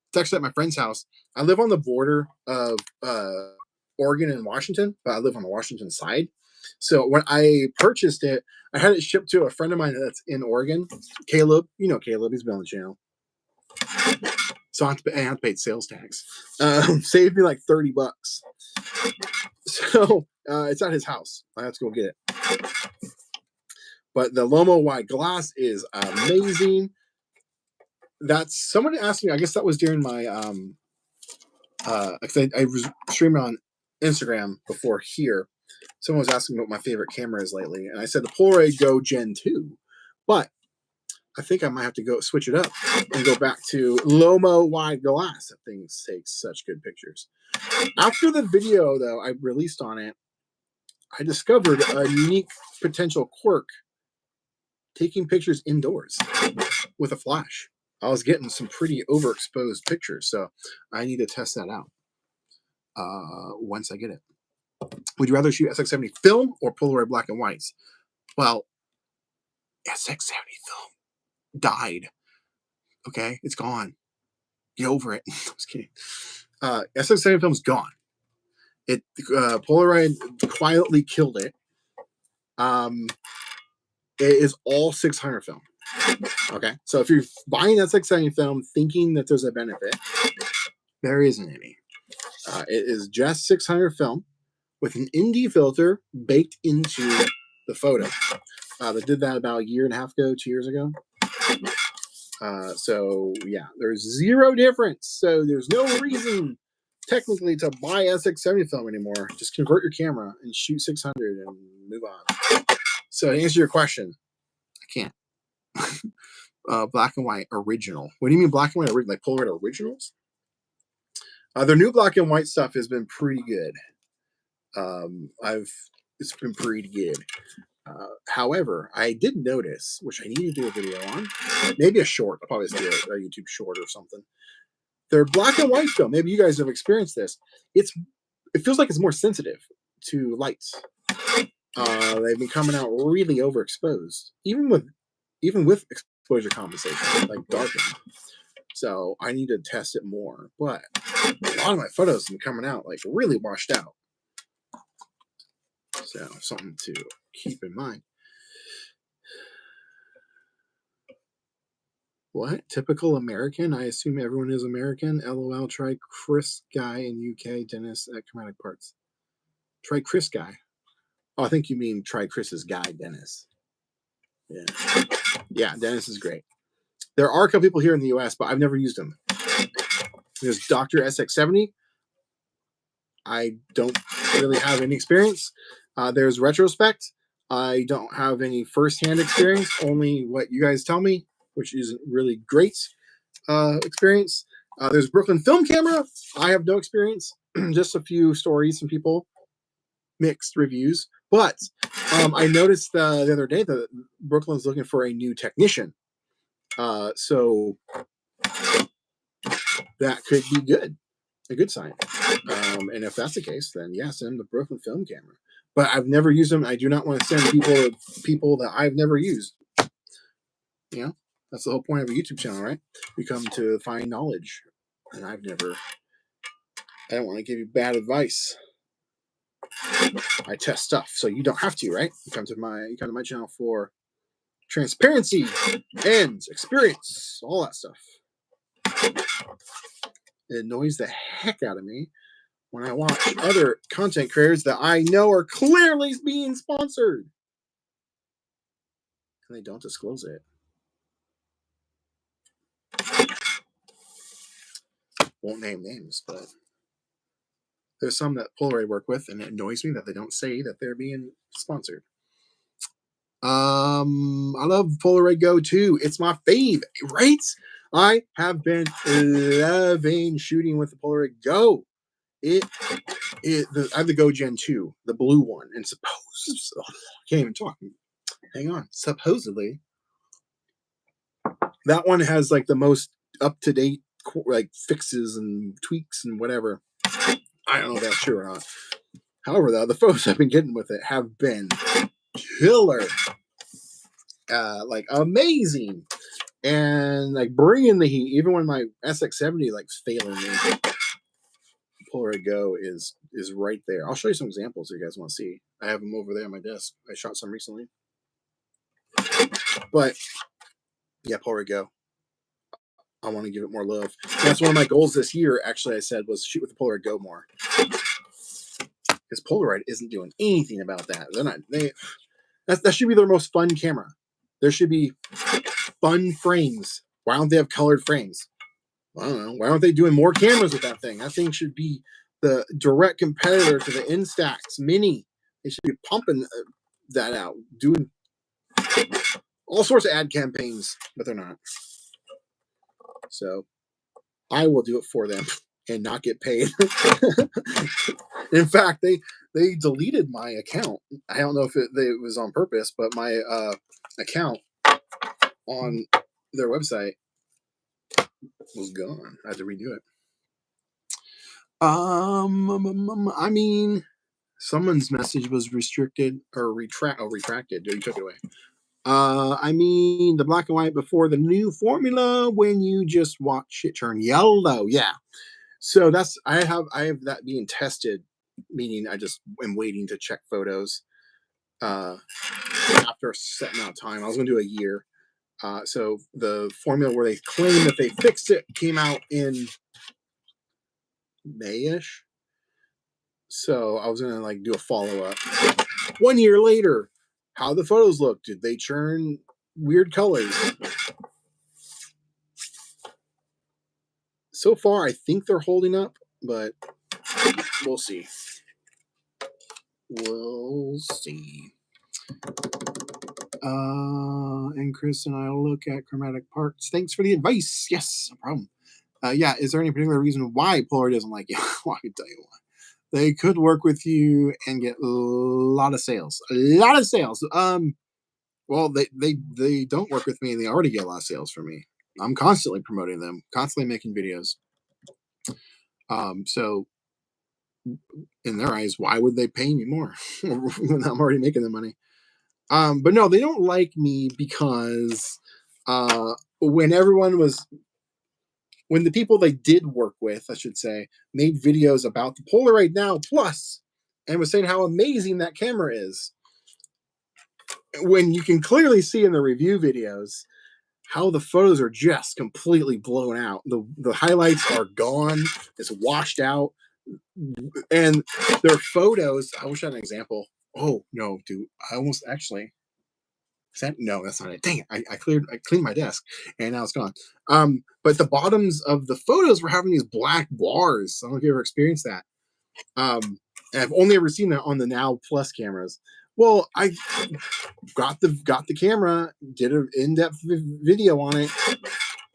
It's actually at my friend's house. I live on the border of Oregon and Washington, but I live on the Washington side. So when I purchased it, I had it shipped to a friend of mine that's in Oregon, Caleb. You know Caleb, he's been on the channel. So I have to pay sales tax. Saved me like $30. So it's at his house. I have to go get it. But the Lomo wide glass is amazing. Someone asked me, I guess that was during my I was streaming on Instagram before here. Someone was asking me what my favorite camera is lately, and I said the Polaroid Go Gen 2. But I think I might have to go switch it up and go back to Lomo wide glass. That thing takes such good pictures. After the video, though, I released on it, I discovered a unique potential quirk: taking pictures indoors with a flash. I was getting some pretty overexposed pictures, so I need to test that out once I get it. Would you rather shoot SX70 film or Polaroid black and whites? Well, SX70 film died. Okay, it's gone. Get over it. I was kidding. SX70 film's gone. Polaroid quietly killed it. It is all 600 film. Okay, so if you're buying SX70 film thinking that there's a benefit, there isn't any. It is just 600 film with an ND filter baked into the photo. They did that about a year and a half ago, 2 years ago. So yeah, there's zero difference. So there's no reason technically to buy SX70 film anymore. Just convert your camera and shoot 600 and move on. So to answer your question, I can't. Black and white original. What do you mean black and white original? Like Polaroid originals? Their new black and white stuff has been pretty good. It's been pretty good. However, I did notice, which I need to do a video on, maybe a short. I'll probably do a YouTube short or something. Their black and white film. Maybe you guys have experienced this. It feels like it's more sensitive to lights. They've been coming out really overexposed, even with exposure compensation, like darkened. So I need to test it more. But a lot of my photos have been coming out like really washed out. So something to keep in mind. What? Typical American? I assume everyone is American. LOL. Try Chris Guy in UK. Dennis at Chromatic Parts. Try Chris Guy. Oh, I think you mean try Chris's guy, Dennis. Yeah. Yeah, Dennis is great. There are a couple people here in the US, but I've never used them. There's Dr. SX70. I don't really have any experience. There's Retrospect. I don't have any first-hand experience, only what you guys tell me, which is really great experience. There's Brooklyn Film Camera. I have no experience, just a few stories from people, mixed reviews. But I noticed the other day that Brooklyn's looking for a new technician. So that could be good, a good sign. And if that's the case, then yeah, send the Brooklyn Film Camera. But I've never used them. I do not want to send people that I've never used. You know? That's the whole point of a YouTube channel, right? You come to find knowledge. And I don't want to give you bad advice. I test stuff, so you don't have to, right? You come to my channel for transparency and experience, all that stuff. It annoys the heck out of me when I watch other content creators that I know are clearly being sponsored and they don't disclose it. Won't name names, but there's some that Polaroid work with, and it annoys me that they don't say that they're being sponsored. I love Polaroid Go too. It's my fave, right? I have been loving shooting with the Polaroid Go. I have the Go Gen 2, the blue one, and I can't even talk. Hang on. Supposedly, that one has like the most up-to-date like fixes and tweaks and whatever. I don't know if that's true or not. However, though, the photos I've been getting with it have been killer. Like amazing. And like bringing the heat, even when my SX70 like failing me, Polaroid Go is right there. I'll show you some examples if you guys want to see. I have them over there on my desk. I shot some recently. But yeah, Polaroid Go. I want to give it more love. That's one of my goals this year, actually, I said, was shoot with the Polaroid Go more. Because Polaroid isn't doing anything about that. That should be their most fun camera. There should be fun frames. Why don't they have colored frames? I don't know. Why aren't they doing more cameras with that thing? That thing should be the direct competitor to the Instax Mini. They should be pumping that out, doing all sorts of ad campaigns, but they're not. So I will do it for them and not get paid. In fact, they deleted my account. I don't know if it was on purpose, but my account on their website was gone. I had to redo it. I mean, someone's message was restricted or retracted. You took it away. I mean, the black and white before the new formula when you just watch it turn yellow. Yeah. So I have that being tested, meaning I just am waiting to check photos after a set amount of time. I was going to do a year. So the formula where they claim that they fixed it came out in May-ish. So I was gonna like do a follow-up. 1 year later, how the photos look? Did they churn weird colors? So far, I think they're holding up, but we'll see. We'll see. And Chris and I will look at chromatic parts. Thanks for the advice. Yes, no problem. Yeah, is there any particular reason why Polaroid doesn't like you? Well, I can tell you why. They could work with you and get a lot of sales. A lot of sales. Well, they don't work with me and they already get a lot of sales from me. I'm constantly promoting them, constantly making videos. So in their eyes, why would they pay me more when I'm already making the money? But no, they don't like me because when the people they did work with, I should say, made videos about the Polaroid Now Plus and was saying how amazing that camera is, when you can clearly see in the review videos how the photos are just completely blown out. The highlights are gone. It's washed out. And their photos, I wish I had an example. Oh, no, dude. I almost actually... No, that's not it. Dang it. I cleaned my desk and now it's gone. But the bottoms of the photos were having these black bars. I don't know if you ever experienced that. And I've only ever seen that on the Now Plus cameras. Well, I got the camera, did an in-depth video on it,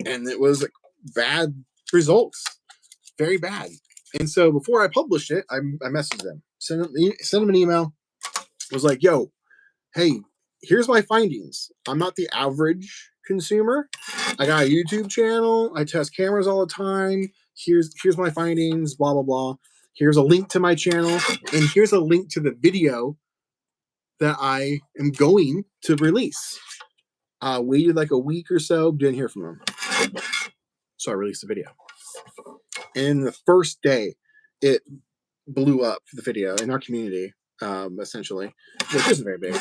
and it was like bad results. Very bad. And so before I published it, I messaged them, sent them an email, was like, yo, hey, here's my findings. I'm not the average consumer. I got a YouTube channel. I test cameras all the time. Here's my findings, blah, blah, blah. Here's a link to my channel. And here's a link to the video that I am going to release. Waited like a week or so, didn't hear from him. So I released a video. And the first day, it blew up, the video, in our community, essentially, which isn't very big.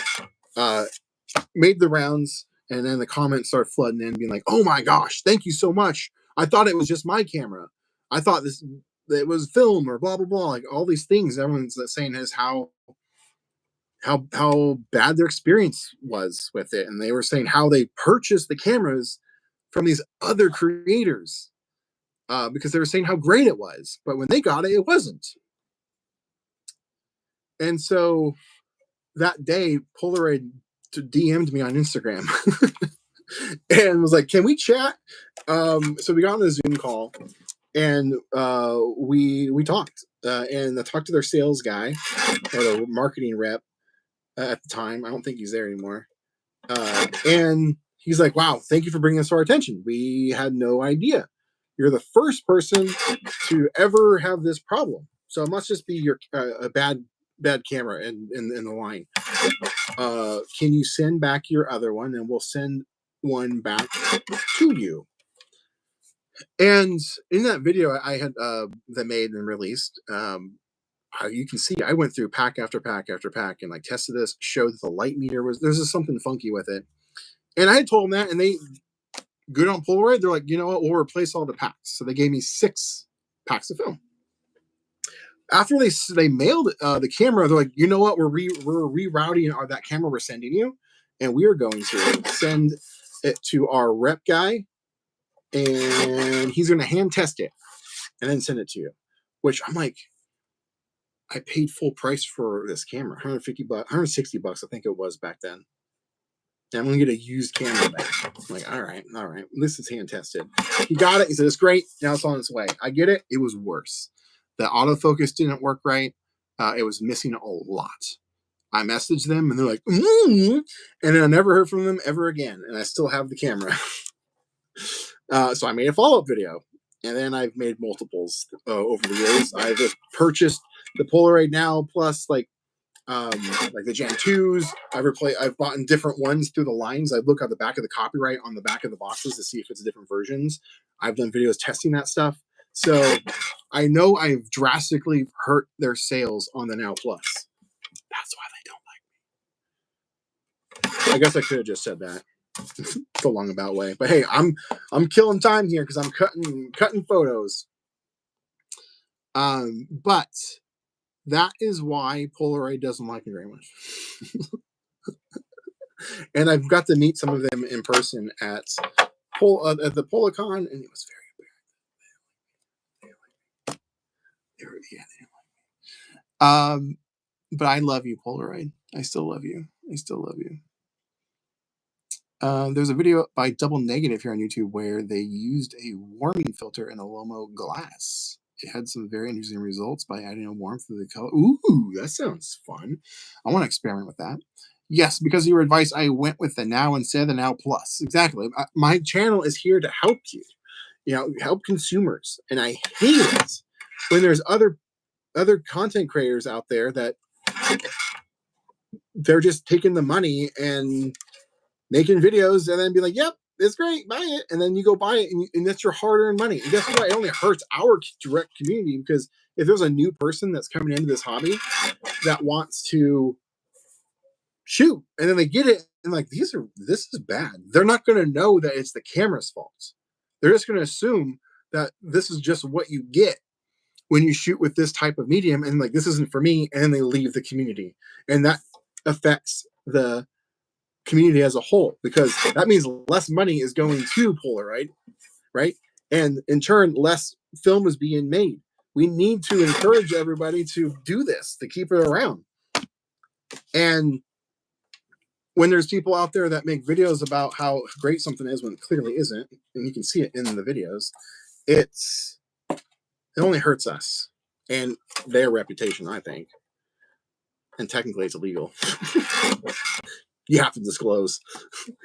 Made the rounds, and then the comments started flooding in, being like, "Oh my gosh, thank you so much. I thought it was just my camera. I thought it was film," or blah blah blah, like all these things. Everyone's saying is how bad their experience was with it, and they were saying how they purchased the cameras from these other creators because they were saying how great it was, but when they got it, it wasn't. And so that day, Polaroid DM'd me on Instagram and was like, "Can we chat?" So we got on a Zoom call, and we talked, and I talked to their sales guy or the marketing rep at the time. I don't think he's there anymore. And he's like, "Wow, thank you for bringing this to our attention. We had no idea. You're the first person to ever have this problem. So it must just be your a bad camera in the line. Can you send back your other one, and we'll send one back to you?" And in that video I had that made and released, you can see I went through pack after pack after pack and like tested this, showed that the light meter there's just something funky with it. And I had told them that, and they good on Polaroid. They're like, "You know what? We'll replace all the packs." So they gave me 6 packs of film. After they mailed the camera, they're like, "You know what? We're rerouting that camera we're sending you, and we are going to send it to our rep guy, and he's going to hand test it and then send it to you." Which I'm like, I paid full price for this camera, $150, $160, I think it was back then. And I'm gonna get a used camera back. I'm like, all right, this is hand tested. He got it. He said, "It's great. Now it's on its way." I get it. It was worse. The autofocus didn't work right. It was missing a lot. I messaged them, and they're like, and then I never heard from them ever again. And I still have the camera. So I made a follow-up video, and then I've made multiples over the years. I've just purchased the Polaroid now, plus like the Gen 2s. I've bought in different ones through the lines. I look at the back of the copyright on the back of the boxes to see if it's different versions. I've done videos testing that stuff. So I know I've drastically hurt their sales on the Now Plus. That's why they don't like me. I guess I could have just said that. It's a long about way. But hey, I'm killing time here because I'm cutting photos. But that is why Polaroid doesn't like me very much. And I've got to meet some of them in person at the Policon, and it was very bad. They didn't like me. But I love you, Polaroid. I still love you. There's a video by Double Negative here on YouTube where they used a warming filter in a Lomo glass. It had some very interesting results by adding a warmth to the color. Ooh, that sounds fun. I want to experiment with that. Yes, because of your advice, I went with the Now instead of the Now Plus. Exactly. My channel is here to help you. Help consumers. And I hate it when there's other content creators out there that they're just taking the money and making videos and then be like, "Yep, it's great, buy it." And then you go buy it, and that's your hard-earned money. And guess what? It only hurts our direct community, because if there's a new person that's coming into this hobby that wants to shoot, and then they get it, and like, this is bad. They're not going to know that it's the camera's fault. They're just going to assume that this is just what you get when you shoot with this type of medium, and like, this isn't for me, and then they leave the community. And that affects the community as a whole, because that means less money is going to Polaroid, right? And in turn, less film is being made. We need to encourage everybody to do this, to keep it around. And when there's people out there that make videos about how great something is when it clearly isn't, and you can see it in the videos, it only hurts us and their reputation, I think. And technically it's illegal. You have to disclose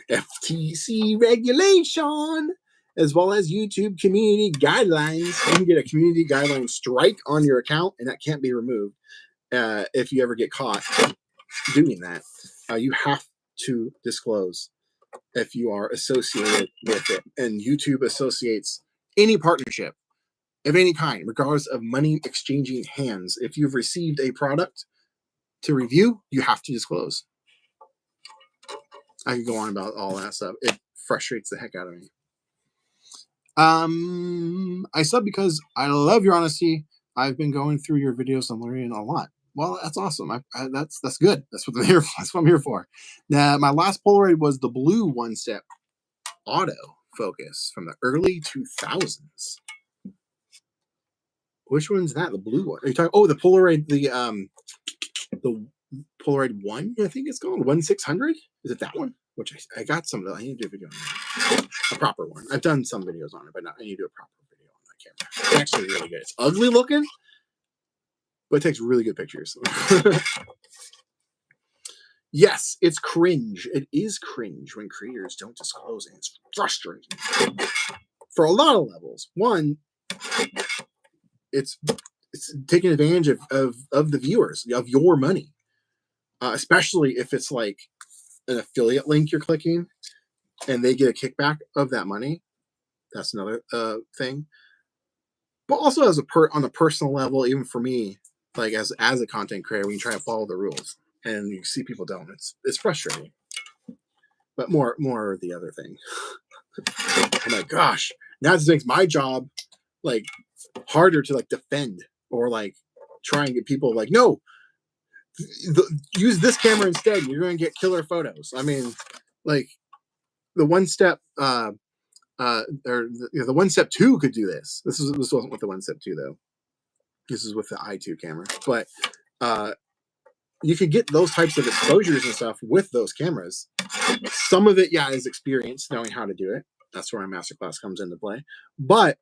FTC regulation, as well as YouTube community guidelines. You can get a community guideline strike on your account, and that can't be removed if you ever get caught doing that. You have to disclose. if you are associated with it. And YouTube associates any partnership of any kind, regardless of money exchanging hands. If you've received a product to review, you have to disclose. I can go on about all that stuff. It frustrates the heck out of me. I sub because I love your honesty. I've been going through your videos and learning a lot. Well, that's awesome. That's good. That's what I'm here for. That's what I'm here for. Now, my last Polaroid was the blue one-step auto focus from the early 2000s. Which one's that? The blue one? Are you talking? Oh, the Polaroid, the Polaroid 1, I think it's called 1/600. Is it that one? Which I got some of that. I need to do a video on that. A proper one. I've done some videos on it, but I need to do a proper video on that camera. It's actually really good. It's ugly looking, but it takes really good pictures. Yes, it's cringe. It is cringe when creators don't disclose, and it's frustrating for a lot of levels. One, it's taking advantage of the viewers, of your money, especially if it's like an affiliate link you're clicking and they get a kickback of that money. That's another thing. But also as on a personal level, even for me, like as a content creator, when you try to follow the rules and you see people don't, it's frustrating. But more the other thing. I'm like, gosh, now this makes my job like harder to like defend or like try and get people like, no, use this camera instead. You're going to get killer photos. I mean, like the one step, or the one step 2 could do this. This wasn't with the one step 2 though. This is with the i2 camera, but you could get those types of exposures and stuff with those cameras. Some of it, yeah, is experience, knowing how to do it. That's where my masterclass comes into play. But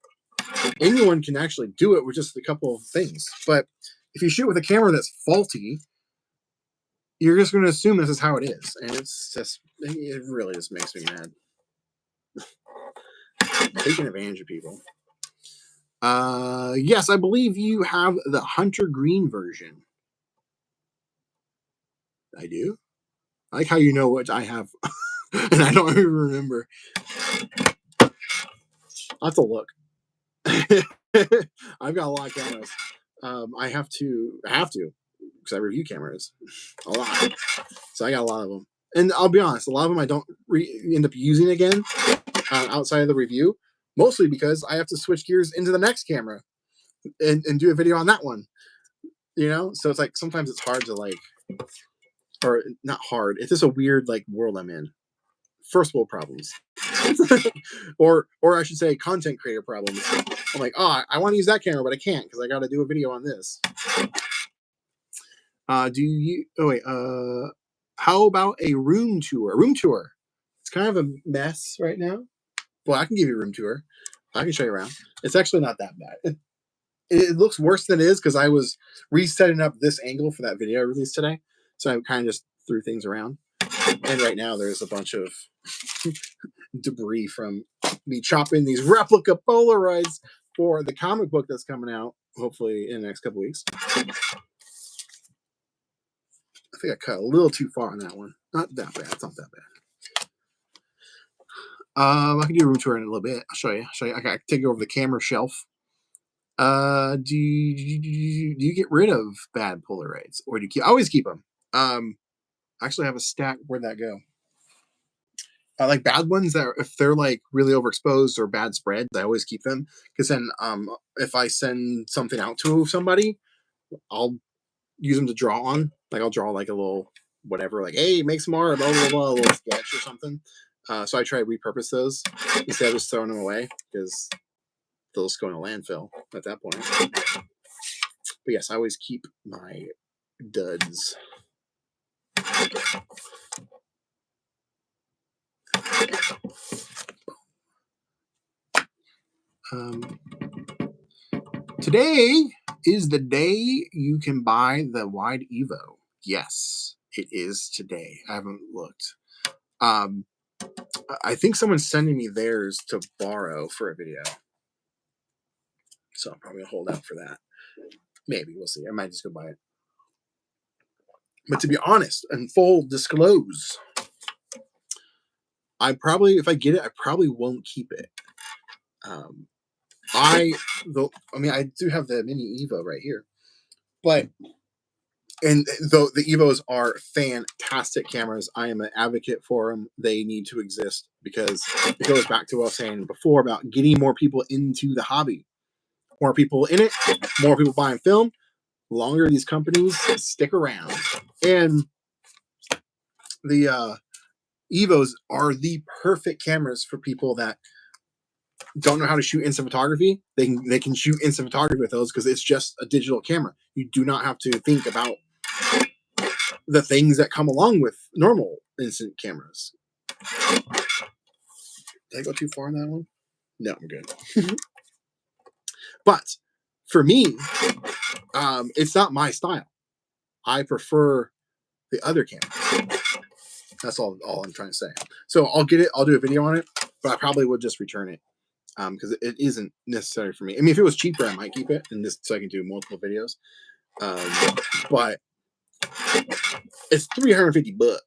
anyone can actually do it with just a couple of things. But if you shoot with a camera that's faulty, you're just going to assume this is how it is, and it really just makes me mad. Taking advantage of people. Yes, I believe you have the Hunter Green version. I do. I like how you know what I have, and I don't even remember. I'll have to look. I've got a lot of cameras. I have to because I review cameras a lot, so I got a lot of them. And I'll be honest, a lot of them I don't end up using again outside of the review, mostly because I have to switch gears into the next camera and do a video on that one. You know, so it's like sometimes it's hard to like, or not hard. It's just a weird like world I'm in. First world problems, or I should say content creator problems. I'm like, oh, I want to use that camera, but I can't because I got to do a video on this. Do you? Oh wait. How about a room tour? Room tour. It's kind of a mess right now. Well, I can give you a room tour. I can show you around. It's actually not that bad. It looks worse than it is because I was resetting up this angle for that video I released today. So I kind of just threw things around. And right now there's a bunch of debris from me chopping these replica Polaroids for the comic book that's coming out, hopefully in the next couple weeks. I think I cut a little too far on that one. Not that bad. It's not that bad. I can do a room tour in a little bit. I'll show you. I can take you over the camera shelf. Do you get rid of bad Polaroids, or do you always keep them? I actually have a stack. Where'd that go? Like bad ones that if they're like really overexposed or bad spreads, I always keep them because then if I send something out to somebody, I'll use them to draw on. Like I'll draw like a little whatever, like hey, make some art, blah blah blah, a little sketch or something. So I try to repurpose those instead of just throwing them away because they'll just go in a landfill at that point. But yes, I always keep my duds. Today is the day you can buy the Wide Evo. Yes, it is today. I haven't looked. I think someone's sending me theirs to borrow for a video. So I'm probably going to hold out for that. Maybe. We'll see. I might just go buy it. But to be honest and full disclose, if I get it, I probably won't keep it. Um, I mean, I do have the mini Evo right here, but and though the Evos are fantastic cameras, I am an advocate for them. They need to exist because it goes back to what I was saying before about getting more people into the hobby. More people in it, more people buying film, longer these companies stick around. And the Evos are the perfect cameras for people that don't know how to shoot instant photography. They can shoot instant photography with those because it's just a digital camera. You do not have to think about the things that come along with normal instant cameras. Did I go too far on that one? No, I'm good. But for me, it's not my style. I prefer the other cameras. That's all I'm trying to say. So I'll get it. I'll do a video on it, but I probably would just return it because it isn't necessary for me. I mean, if it was cheaper, I might keep it, and this so I can do multiple videos. But it's $350,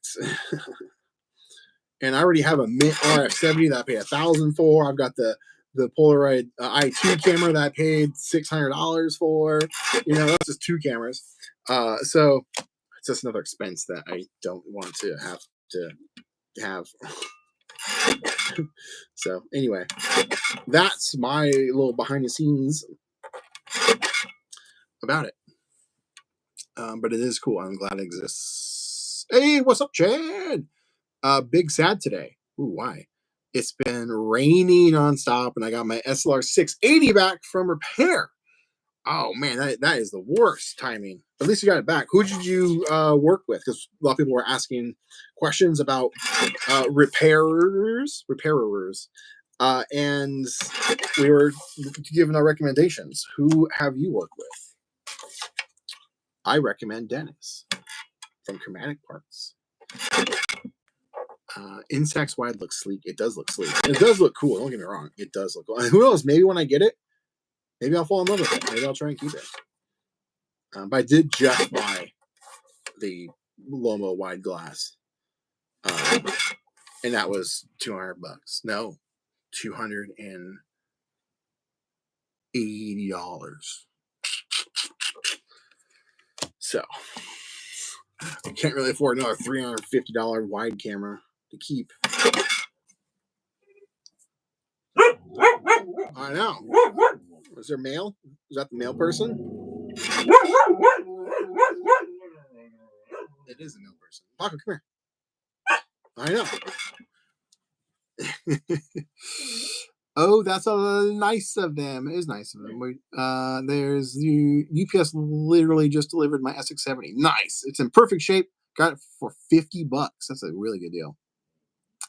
and I already have a Mint RF70 that I paid $1,000 for. I've got the Polaroid i2 camera that I paid $600 for. You know, that's just 2 cameras. So it's just another expense that I don't want to have. So anyway, that's my little behind the scenes about it. But it is cool. I'm glad it exists. Hey, what's up, Chad? Big sad today. Ooh, why? It's been raining nonstop, and I got my SLR 680 back from repair. Oh man, that is the worst timing. At least you got it back. Who did you work with? Because a lot of people were asking questions about repairers, and we were giving our recommendations. Who have you worked with? I recommend Dennis from Chromatic Parts. Instax Wide looks sleek. It does look sleek. It does look cool. Don't get me wrong. It does look cool. And who knows? Maybe when I get it, maybe I'll fall in love with it. Maybe I'll try and keep it. But I did just buy the Lomo wide glass, and that was $200. No, $280. So I can't really afford another $350 wide camera to keep. I know. Was there mail? Was that the mail person? It is a mail person. Paco, come here. I know. Oh, that's nice of them. It is nice of them. There's the UPS literally just delivered my SX70. Nice. It's in perfect shape. Got it for $50. That's a really good deal.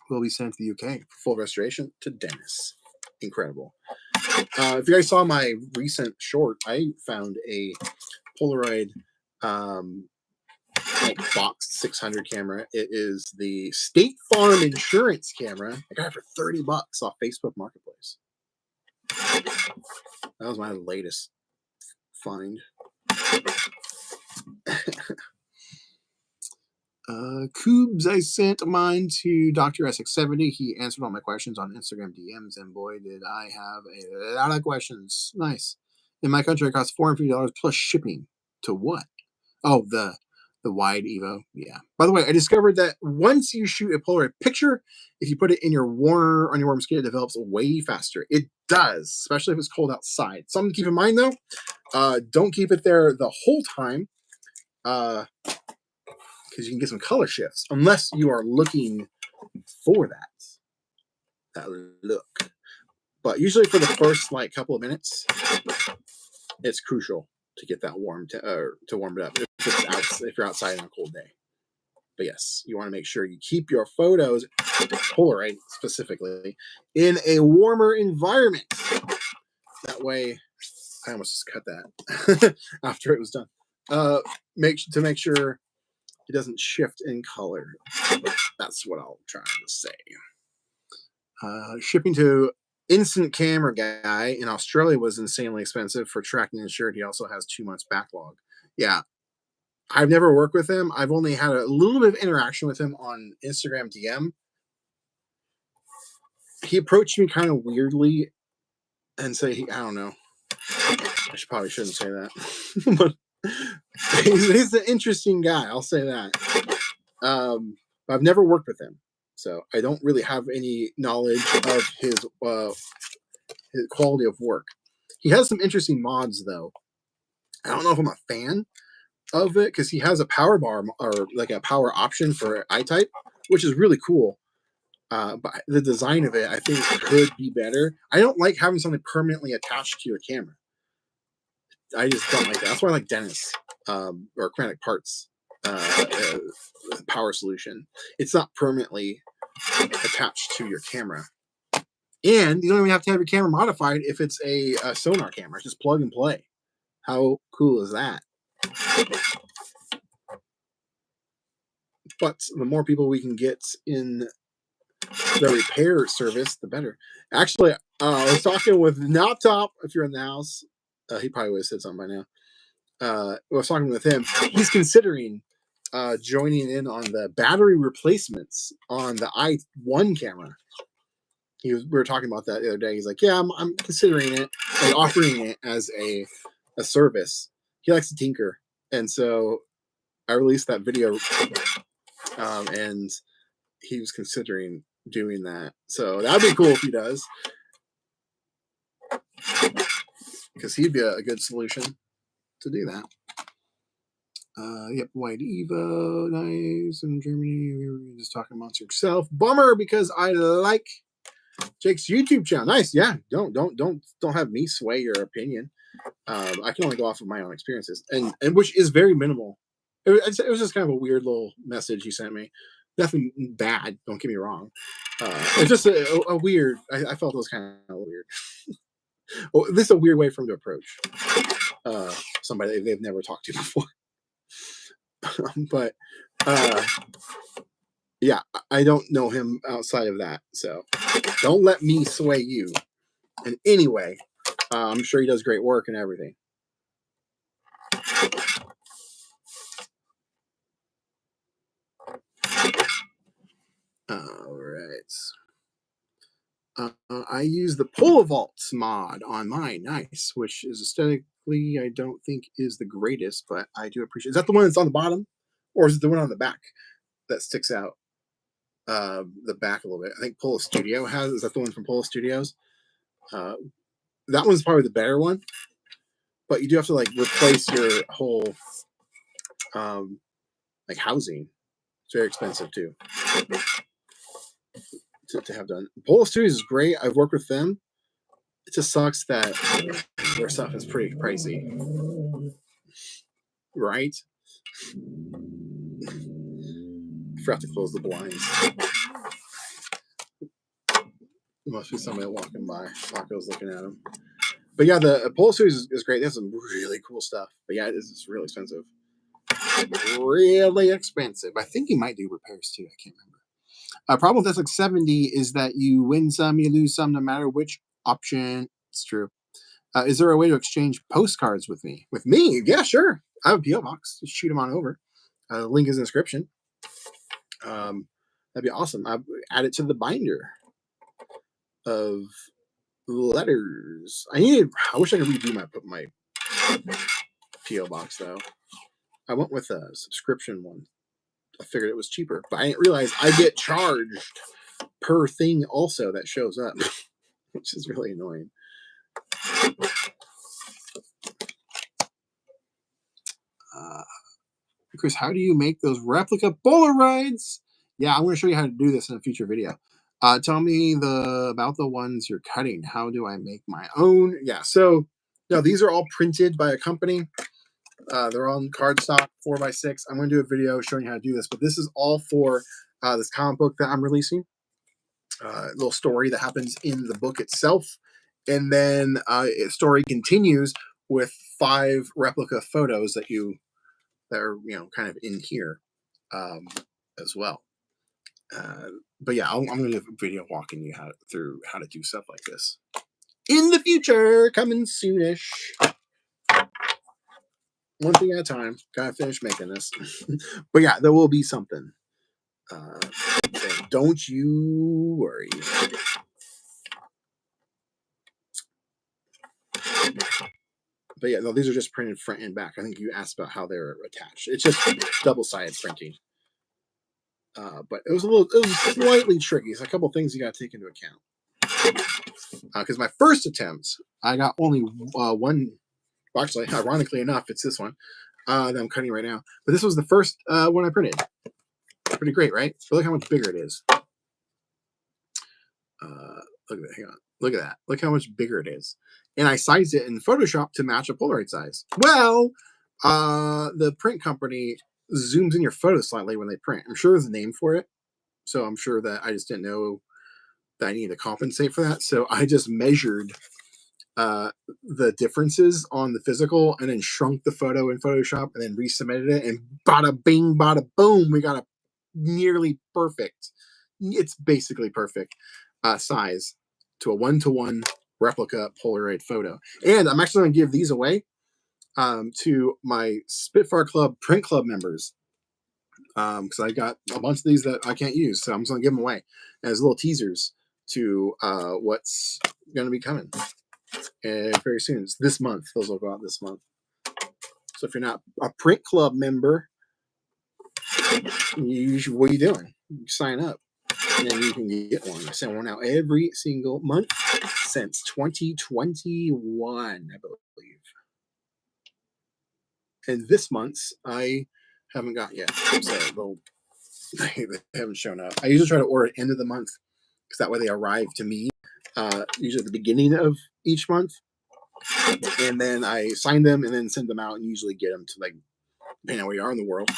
Will be sent to the UK for full restoration to Dennis. Incredible. If you guys saw my recent short, I found a Polaroid box 600 camera. It is the State Farm insurance camera. I got it for $30 off Facebook Marketplace. That was my latest find. Coobs, I sent mine to Dr. SX70. He answered all my questions on Instagram DMs, and boy, did I have a lot of questions. Nice. In my country, it costs $450 plus shipping. To what? Oh, the wide Evo. Yeah. By the way, I discovered that once you shoot a Polaroid picture, if you put it in your warmer skin, it develops way faster. It does, especially if it's cold outside. Something to keep in mind though. Don't keep it there the whole time. Because you can get some color shifts unless you are looking for that look. But usually for the first couple of minutes, it's crucial to get that warm to warm it up if you're outside on a cold day. But yes, you want to make sure you keep your photos, Polaroid specifically, in a warmer environment. That way, I almost just cut that after it was done. Make sure it doesn't shift in color. That's what I'll try to say. Shipping to Instant Camera Guy in Australia was insanely expensive for tracking insured. He also has 2 months backlog. Yeah. I've never worked with him. I've only had a little bit of interaction with him on Instagram DM. he approached me kind of weirdly and say, I don't know. I probably shouldn't say that, but he's an interesting guy. I'll say that. I've never worked with him, so I don't really have any knowledge of his quality of work. He has some interesting mods, though. I don't know if I'm a fan of it because he has a power bar or like a power option for iType, which is really cool. But the design of it, I think, could be better. I don't like having something permanently attached to your camera. I just don't like that. That's why I like Dennis or Chromatic Parts power solution. It's not permanently attached to your camera. And you don't even have to have your camera modified if it's a sonar camera. It's just plug and play. How cool is that? But the more people we can get in the repair service, the better. Actually, I was talking with Top. If you're in the house, he probably would have said something by now. I was talking with him. He's considering joining in on the battery replacements on the i1 camera. We were talking about that the other day. He's like, yeah, I'm considering it, like offering it as a service. He likes to tinker. And so I released that video and he was considering doing that. So that'd be cool if he does. Because he'd be a good solution to do that. Yep, White Evo, nice. In Germany, we were just talking amongst yourself. Bummer because I like Jake's YouTube channel. Nice, yeah. Don't have me sway your opinion. I can only go off of my own experiences, and which is very minimal. It was just kind of a weird little message he sent me. Nothing bad. Don't get me wrong. It's just a weird. I felt it was kind of weird. Well, this is a weird way for him to approach somebody they've never talked to before. But yeah, I don't know him outside of that. So don't let me sway you in any way. I'm sure he does great work and everything. All right. I use the Pole Vaults mod on mine. Nice. Which is aesthetically, I don't think is the greatest, but I do appreciate. Is that the one that's on the bottom? Or is it the one on the back that sticks out the back a little bit? I think Polo Studio has. Is that the one from Polo Studios? That one's probably the better one. But you do have to like replace your whole like housing. It's very expensive too. To have done. Polo Studios is great. I've worked with them. It just sucks that their stuff is pretty pricey. Right? Forgot to close the blinds. There must be somebody walking by. Paco's looking at him. But yeah, the Polo Studios is great. They have some really cool stuff. But yeah, it's really expensive. Really expensive. I think he might do repairs too. I can't remember. Problem with SX70 is that you win some, you lose some, no matter which option. It's true. Is there a way to exchange postcards with me? With me? Yeah, sure. I have a PO box. Just shoot them on over. The link is in the description. That'd be awesome. I'll add it to the binder of letters. I wish I could redo my PO box though. I went with a subscription one. I figured it was cheaper, but I didn't realize I get charged per thing also that shows up, which is really annoying. Chris, how do you make those replica Polaroids? Yeah, I'm going to show you how to do this in a future video. Tell me about the ones you're cutting. How do I make my own? Yeah, so now these are all printed by a company. They're on cardstock 4x6. I'm going to do a video showing you how to do this, but this is all for this comic book that I'm releasing. A little story that happens in the book itself. And then a story continues with 5 replica photos that are kind of in here as well. But yeah, I'm going to do a video walking you through how to do stuff like this in the future, coming soonish. One thing at a time. Gotta finish making this. But yeah, there will be something. So don't you worry. But yeah, no, these are just printed front and back. I think you asked about how they're attached. It's just double-sided printing. But it was slightly tricky. It's a couple things you got to take into account. Because my first attempt, I got only one. Well, actually, ironically enough, it's this one that I'm cutting right now. But this was the first one I printed. Pretty great, right? But look how much bigger it is. Look at that. Hang on. Look at that. Look how much bigger it is. And I sized it in Photoshop to match a Polaroid size. Well, the print company zooms in your photo slightly when they print. I'm sure there's a name for it. So I'm sure that I just didn't know that I needed to compensate for that. So I just measured the differences on the physical and then shrunk the photo in Photoshop and then resubmitted it. And bada bing, bada boom, we got a nearly perfect. It's basically perfect size to a 1-to-1 replica Polaroid photo. And I'm actually going to give these away to my Spitfire Club Print Club members because I got a bunch of these that I can't use, so I'm just going to give them away as little teasers to what's going to be coming very soon. It's this month. Those will go out this month. So if you're not a Print Club member, what are you doing? You sign up. And then you can get one. I send one out every single month since 2021, I believe. And this month's I haven't got yet. So they haven't shown up. I usually try to order at the end of the month because that way they arrive to me usually at the beginning of each month. And then I sign them and then send them out and usually get them to, like, depending on where you are in the world,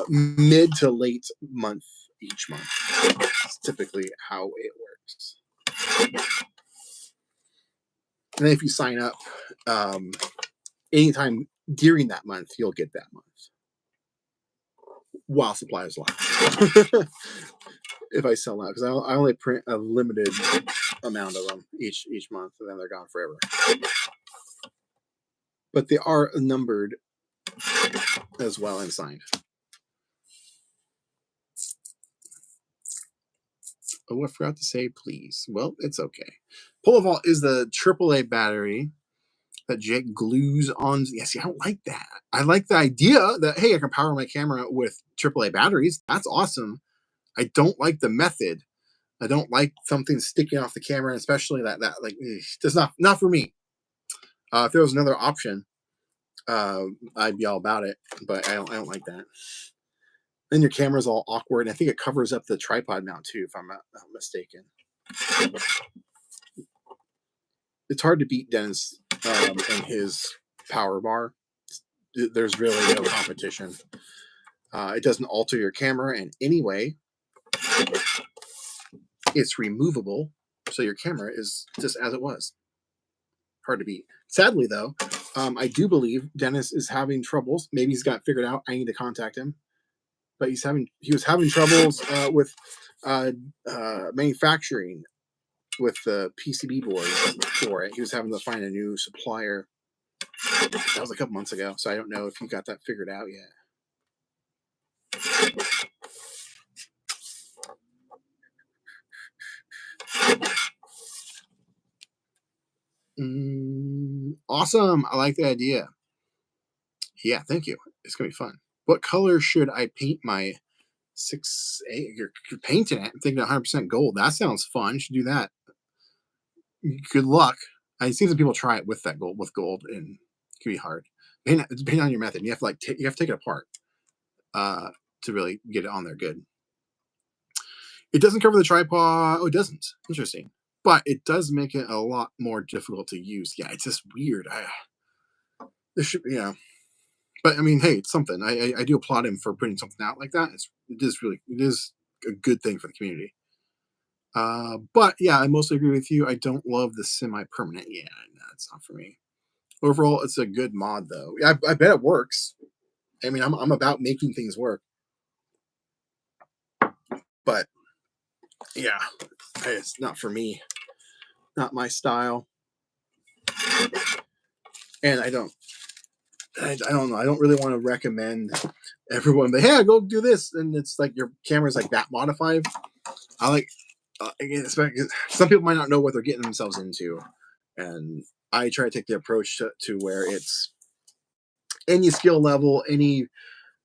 mid to late month each month. That's typically how it works. And then if you sign up anytime during that month, you'll get that month while supplies last. If I sell out, because I only print a limited amount of them each month, and then they're gone forever. But they are numbered as well and signed. Oh, I forgot to say please. Well, it's okay. Pole is the AAA battery that Jake glues on. Yeah, see, I don't like that. I like the idea that, hey, I can power my camera with AAA batteries. That's awesome. I don't like the method. I don't like something sticking off the camera, especially that like just not for me. If there was another option, I'd be all about it. But I don't like that. Then your camera's all awkward, and I think it covers up the tripod mount too, if I'm not mistaken. It's hard to beat Dennis and his power bar. There's really no competition. It doesn't alter your camera in any way. It's removable, so your camera is just as it was. Hard to beat. Sadly, though, I do believe Dennis is having troubles. Maybe he's got it figured out. I need to contact him. But he was having troubles with manufacturing with the PCB board for it. He was having to find a new supplier. That was a couple months ago, so I don't know if he got that figured out yet. Awesome. I like the idea. Yeah, thank you. It's going to be fun. What color should I paint my 6A? You're painting it. I'm thinking 100% gold. That sounds fun. You should do that. Good luck. I've seen some people try it with gold, and it can be hard. Depending on your method, you have to you have to take it apart to really get it on there good. It doesn't cover the tripod. Oh, it doesn't. Interesting. But it does make it a lot more difficult to use. Yeah, it's just weird. This should, yeah. But I mean, hey, it's something. I do applaud him for putting something out like that. It is a good thing for the community. But yeah, I mostly agree with you. I don't love the semi-permanent. Yeah, no, it's not for me. Overall, it's a good mod though. Yeah, I bet it works. I mean, I'm about making things work. But yeah, it's not for me. Not my style. And I don't know. I don't really want to recommend everyone, but hey, go do this. And it's like your camera's like that modified. I like, again, some people might not know what they're getting themselves into. And I try to take the approach to where it's any skill level, any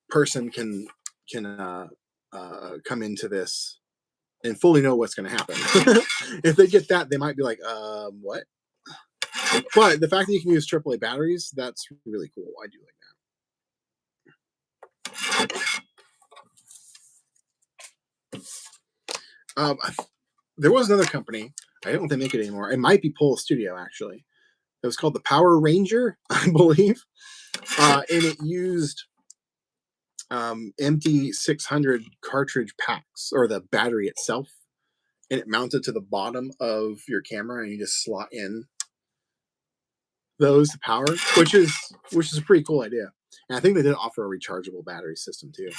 person can come into this and fully know what's going to happen. If they get that, they might be like, what? But the fact that you can use AAA batteries, that's really cool. I do like that. There was another company. I don't think they make it anymore. It might be Pole Studio, actually. It was called the Power Ranger, I believe. And it used empty 600 cartridge packs, or the battery itself. And it mounted to the bottom of your camera, and you just slot in those to power, which is a pretty cool idea. And I think they did offer a rechargeable battery system too.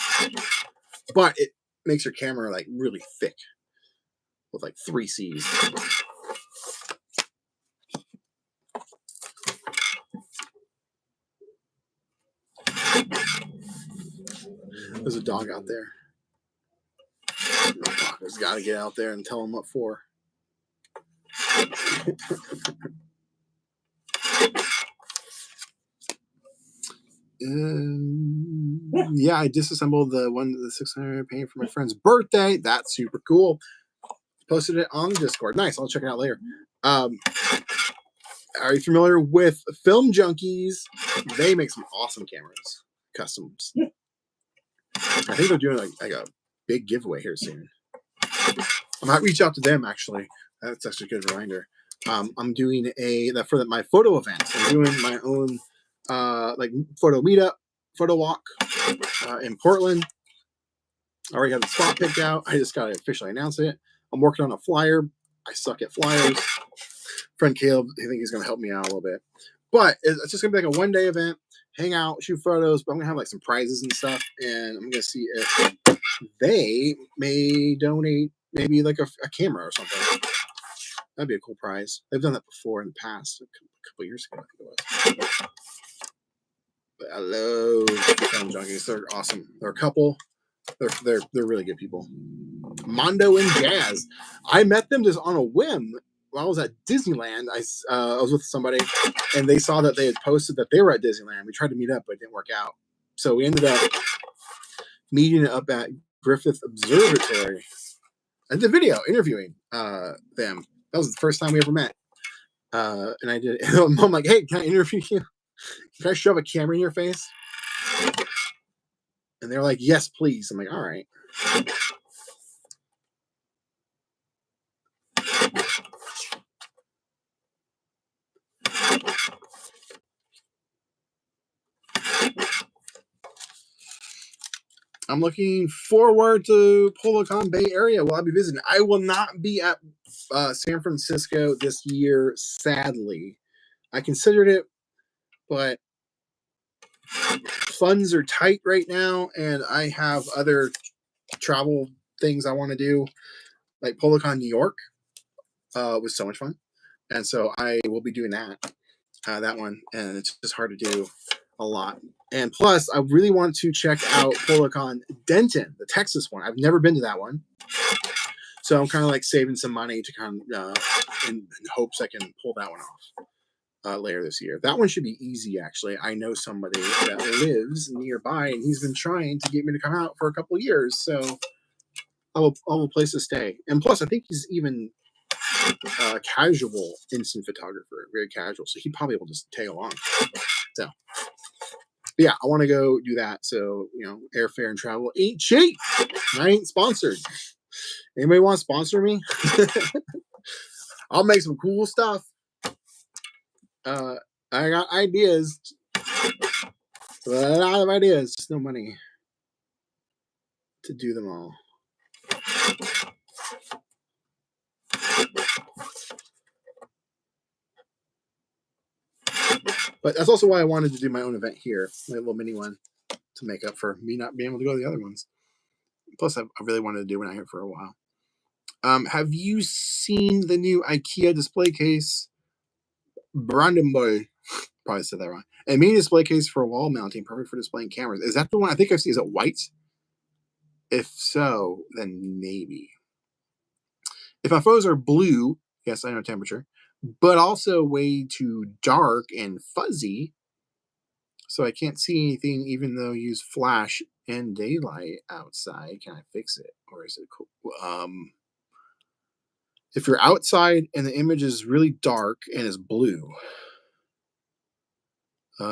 But it makes your camera like really thick with like 3 C's. There's a dog out there. There's got to get out there and tell him what for. Yeah, I disassembled the 600 paint for my friend's birthday. That's super cool. Posted it on Discord. Nice. I'll check it out later. Are you familiar with Film Junkies? They make some awesome cameras, customs. I think they're doing like a big giveaway here soon. I might reach out to them, actually. That's actually a good reminder. I'm doing for my photo event. I'm doing my own like photo meetup, photo walk in Portland. I already got the spot picked out. I just got to officially announce it. I'm working on a flyer. I suck at flyers. Friend Caleb, I think he's going to help me out a little bit. But it's just going to be like a one-day event, hang out, shoot photos, but I'm going to have like some prizes and stuff, and I'm going to see if they may donate maybe like a camera or something. That'd be a cool prize. They've done that before in the past, a couple years ago, I think it was. But I love Film Junkies. They're awesome. They're a couple. They're really good people. Mondo and Jazz. I met them just on a whim. When I was at Disneyland, I was with somebody, and they saw that they had posted that they were at Disneyland. We tried to meet up, but it didn't work out. So we ended up meeting up at Griffith Observatory. I did a video interviewing them. That was the first time we ever met. And I did. I'm like, hey, can I interview you? Can I shove a camera in your face? And they're like, yes, please. I'm like, all right. I'm looking forward to PolaCon Bay Area. Will I be visiting? I will not be at San Francisco this year, sadly. I considered it, but funds are tight right now, and I have other travel things I want to do, like PolaCon New York was so much fun, and so I will be doing that one, and it's just hard to do a lot. And plus, I really want to check out PolaCon Denton, the Texas one. I've never been to that one, so I'm kind of like saving some money to kind of in hopes I can pull that one off later this year. That one should be easy, actually. I know somebody that lives nearby, and he's been trying to get me to come out for a couple of years, so I'll have a place to stay. And plus, I think he's even casual instant photographer, very casual, so he probably will just tag along. So yeah, I want to go do that. So, airfare and travel ain't cheap. I ain't sponsored. Anybody want to sponsor me? I'll make some cool stuff. I got ideas. A lot of ideas, just no money to do them all. But that's also why I wanted to do my own event here, my little mini one, to make up for me not being able to go to the other ones. Plus, I really wanted to do one out here for a while. Have you seen the new IKEA display case? Brandenburg, probably said that wrong. A mini display case for wall mounting, perfect for displaying cameras. Is that the one? I think I've seen. Is it white? If so, then maybe. If my photos are blue, yes, I know temperature. but also way too dark and fuzzy. So I can't see anything even though I use flash and daylight outside. Can I fix it? Or is it cool? If you're outside and the image is really dark and is blue,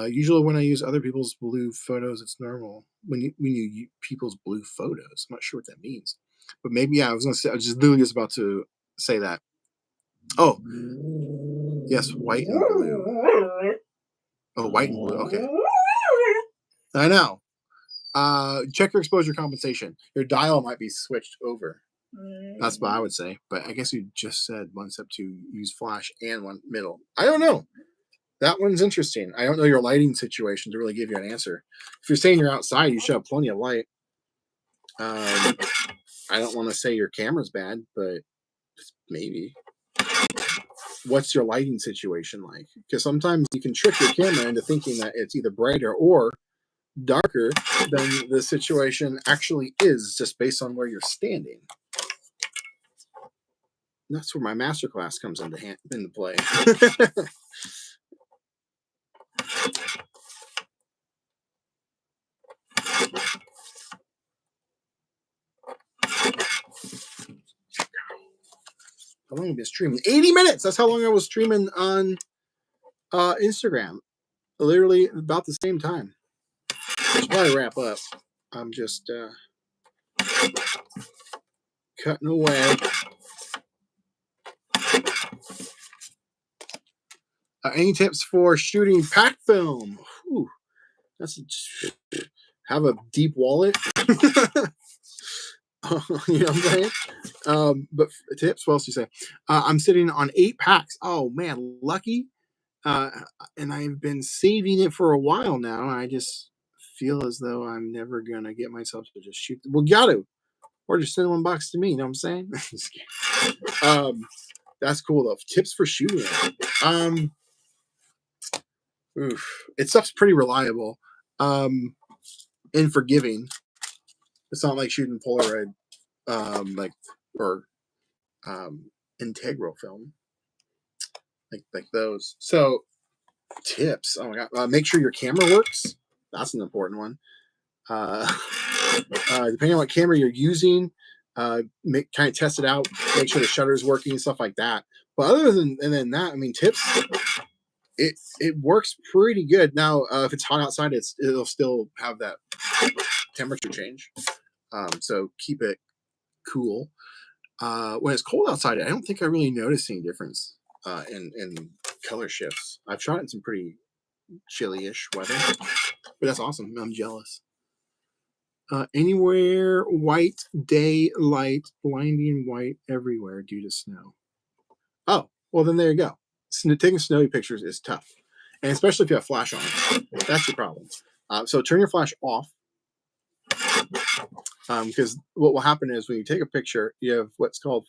usually when I use other people's blue photos, it's normal. When you use people's blue photos, I'm not sure what that means, but maybe I was gonna say. I was just literally just about to say that. Oh, yes, white and blue. Oh, white and blue. Okay, I know. Check your exposure compensation. Your dial might be switched over. That's what I would say. But I guess you just said one step two, use flash and one middle. I don't know. That one's interesting. I don't know your lighting situation to really give you an answer. If you're saying you're outside, you should have plenty of light. I don't want to say your camera's bad, but maybe. What's your lighting situation like? Because sometimes you can trick your camera into thinking that it's either brighter or darker than the situation actually is, just based on where you're standing. And that's where my masterclass comes into play. How long have I been streaming? 80 minutes. That's how long I was streaming on Instagram. Literally about the same time. I should probably wrap up. I'm just cutting away. Any tips for shooting pack film? Whew, that's have a deep wallet. You know what I'm saying? But tips. What else do you say? I'm sitting on 8 packs. Oh man, lucky. Uh, and I've been saving it for a while now. I just feel as though I'm never gonna get myself to just shoot. Well, got to, or just send one box to me. You know what I'm saying? That's cool though. Tips for shooting. It stuff's pretty reliable, and forgiving. It's not like shooting Polaroid, like or integral film, like those. So tips. Oh my god, make sure your camera works. That's an important one. Uh, depending on what camera you're using, kind of test it out. Make sure the shutter's working and stuff like that. But other than that, I mean, tips. It works pretty good. Now, if it's hot outside, it'll still have that temperature change. So keep it cool. When it's cold outside, I don't think I really notice any difference in color shifts. I've shot in some pretty chilly-ish weather, but that's awesome. I'm jealous. Anywhere white daylight, blinding white everywhere due to snow. Oh, well then there you go. Taking snowy pictures is tough, and especially if you have flash on. That's your problem. So turn your flash off, because what will happen is when you take a picture, you have what's called,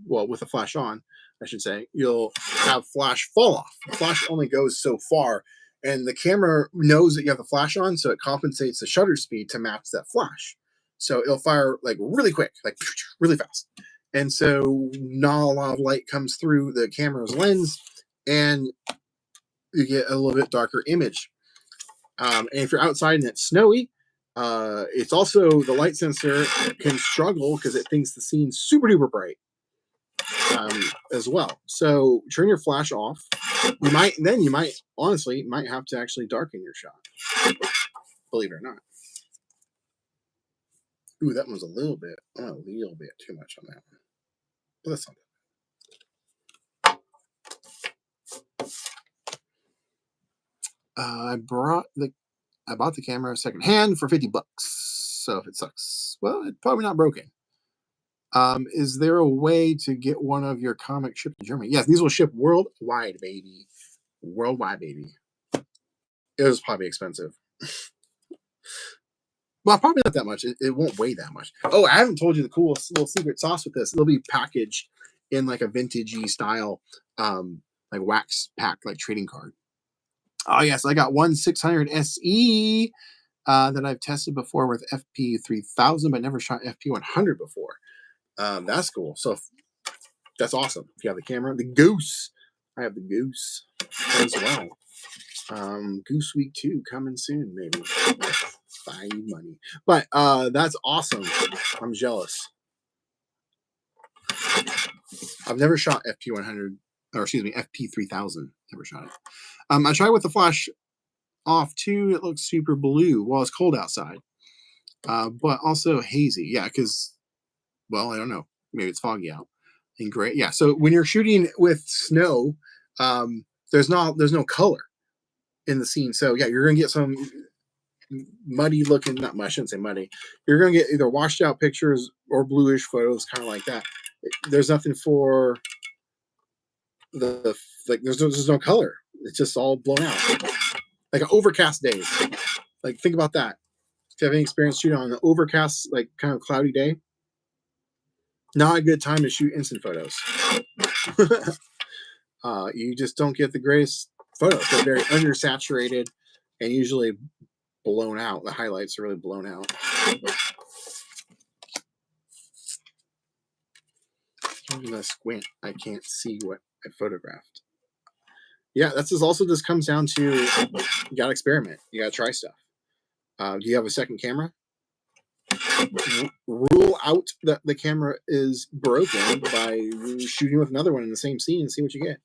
well, with a flash on, I should say, you'll have flash fall off. The flash only goes so far, and the camera knows that you have the flash on, so it compensates the shutter speed to match that flash. So it'll fire like really quick, like really fast. And so not a lot of light comes through the camera's lens, and you get a little bit darker image. And if you're outside and it's snowy, it's also the light sensor can struggle because it thinks the scene's super duper bright, as well. So turn your flash off. You might honestly have to actually darken your shot, believe it or not. Ooh, that one's a little bit too much on that one, but that's something. I bought the camera secondhand for $50. So if it sucks, well, it's probably not broken. Is there a way to get one of your comics shipped to Germany? Yes, these will ship worldwide, baby. Worldwide, baby. It was probably expensive. Well, probably not that much. It won't weigh that much. Oh, I haven't told you the cool little secret sauce with this. It'll be packaged in like a vintagey style, like wax pack, like trading card. Oh yes, I got one 600 SE that I've tested before with FP 3000, but never shot FP 100 before. That's cool. So that's awesome. If you have the camera, the goose. I have the Goose as well. Goose Week 2 coming soon, maybe. Buy money. But that's awesome. I'm jealous. I've never shot FP100, or excuse me, FP3000. Never shot it. I tried with the flash off too. It looks super blue. Well, it's cold outside, but also hazy. Yeah, because, well, I don't know. Maybe it's foggy out and gray. Yeah. So when you're shooting with snow, there's no color in the scene. So yeah, you're gonna get some muddy looking. Not I shouldn't say muddy. You're gonna get either washed out pictures or bluish photos, kind of like that. There's nothing for the like. There's no color. It's just all blown out, like overcast days. Like think about that. If you have any experience shooting on an overcast, like kind of cloudy day, not a good time to shoot instant photos. You just don't get the greatest photos. They're very undersaturated and usually blown out. The highlights are really blown out. I'm gonna squint. I can't see what I photographed. Yeah, this comes down to you gotta experiment. You gotta try stuff. Do you have a second camera? Rule out that the camera is broken by shooting with another one in the same scene and see what you get.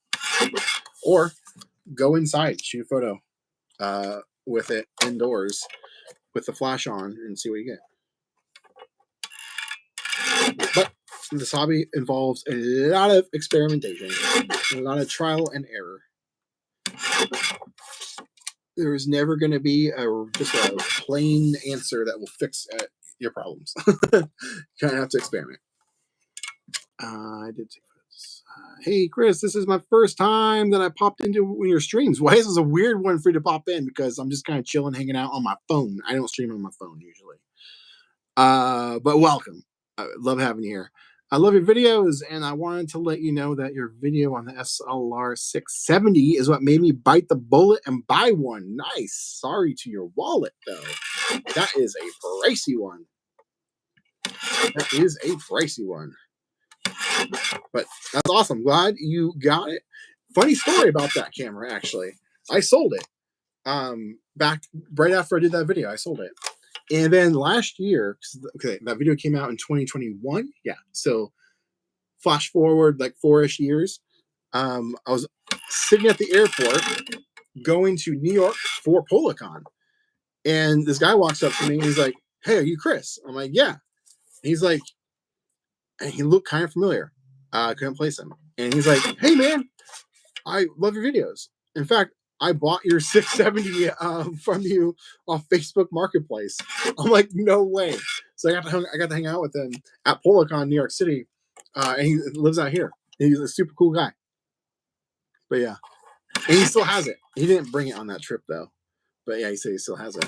Or go inside, shoot a photo with it indoors with the flash on and see what you get. But this hobby involves a lot of experimentation, a lot of trial and error. There is never going to be just a plain answer that will fix your problems. You kind of have to experiment. I did take photos. Hey, Chris, this is my first time that I popped into one of your streams. Well, this is a weird one for you to pop in because I'm just kind of chilling, hanging out on my phone. I don't stream on my phone usually. But welcome. I love having you here. I love your videos, and I wanted to let you know that your video on the SLR 670 is what made me bite the bullet and buy one. Nice. Sorry to your wallet, though. That is a pricey one. That is a pricey one. But that's awesome. Glad you got it. Funny story about that camera, actually. I sold it. Back right after I did that video, I sold it. And then last year, okay, that video came out in 2021. Yeah. So flash forward like 4-ish years. I was sitting at the airport going to New York for PolaCon. And this guy walks up to me and he's like, "Hey, are you Chris?" I'm like, "Yeah." He's like, and he looked kind of familiar. I couldn't place him. And he's like, "Hey, man, I love your videos. In fact, I bought your 670 from you off Facebook Marketplace." I'm like, "No way!" So I got to hang out with him at PolaCon, New York City, and he lives out here. He's a super cool guy. But yeah, and he still has it. He didn't bring it on that trip though. But yeah, he said he still has it.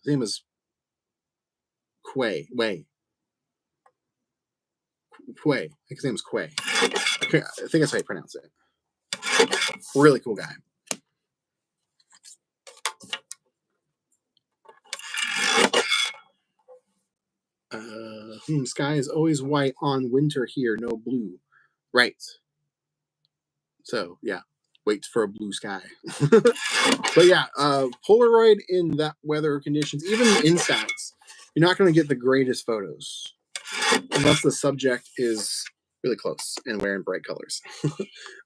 His name is Quay. Quay. I think his name is Quay. I think that's how you pronounce it. Really cool guy. Sky is always white on winter here, no blue. Right. So yeah, wait for a blue sky. But yeah, Polaroid in that weather conditions, even insects, you're not going to get the greatest photos unless the subject is really close and wearing bright colors.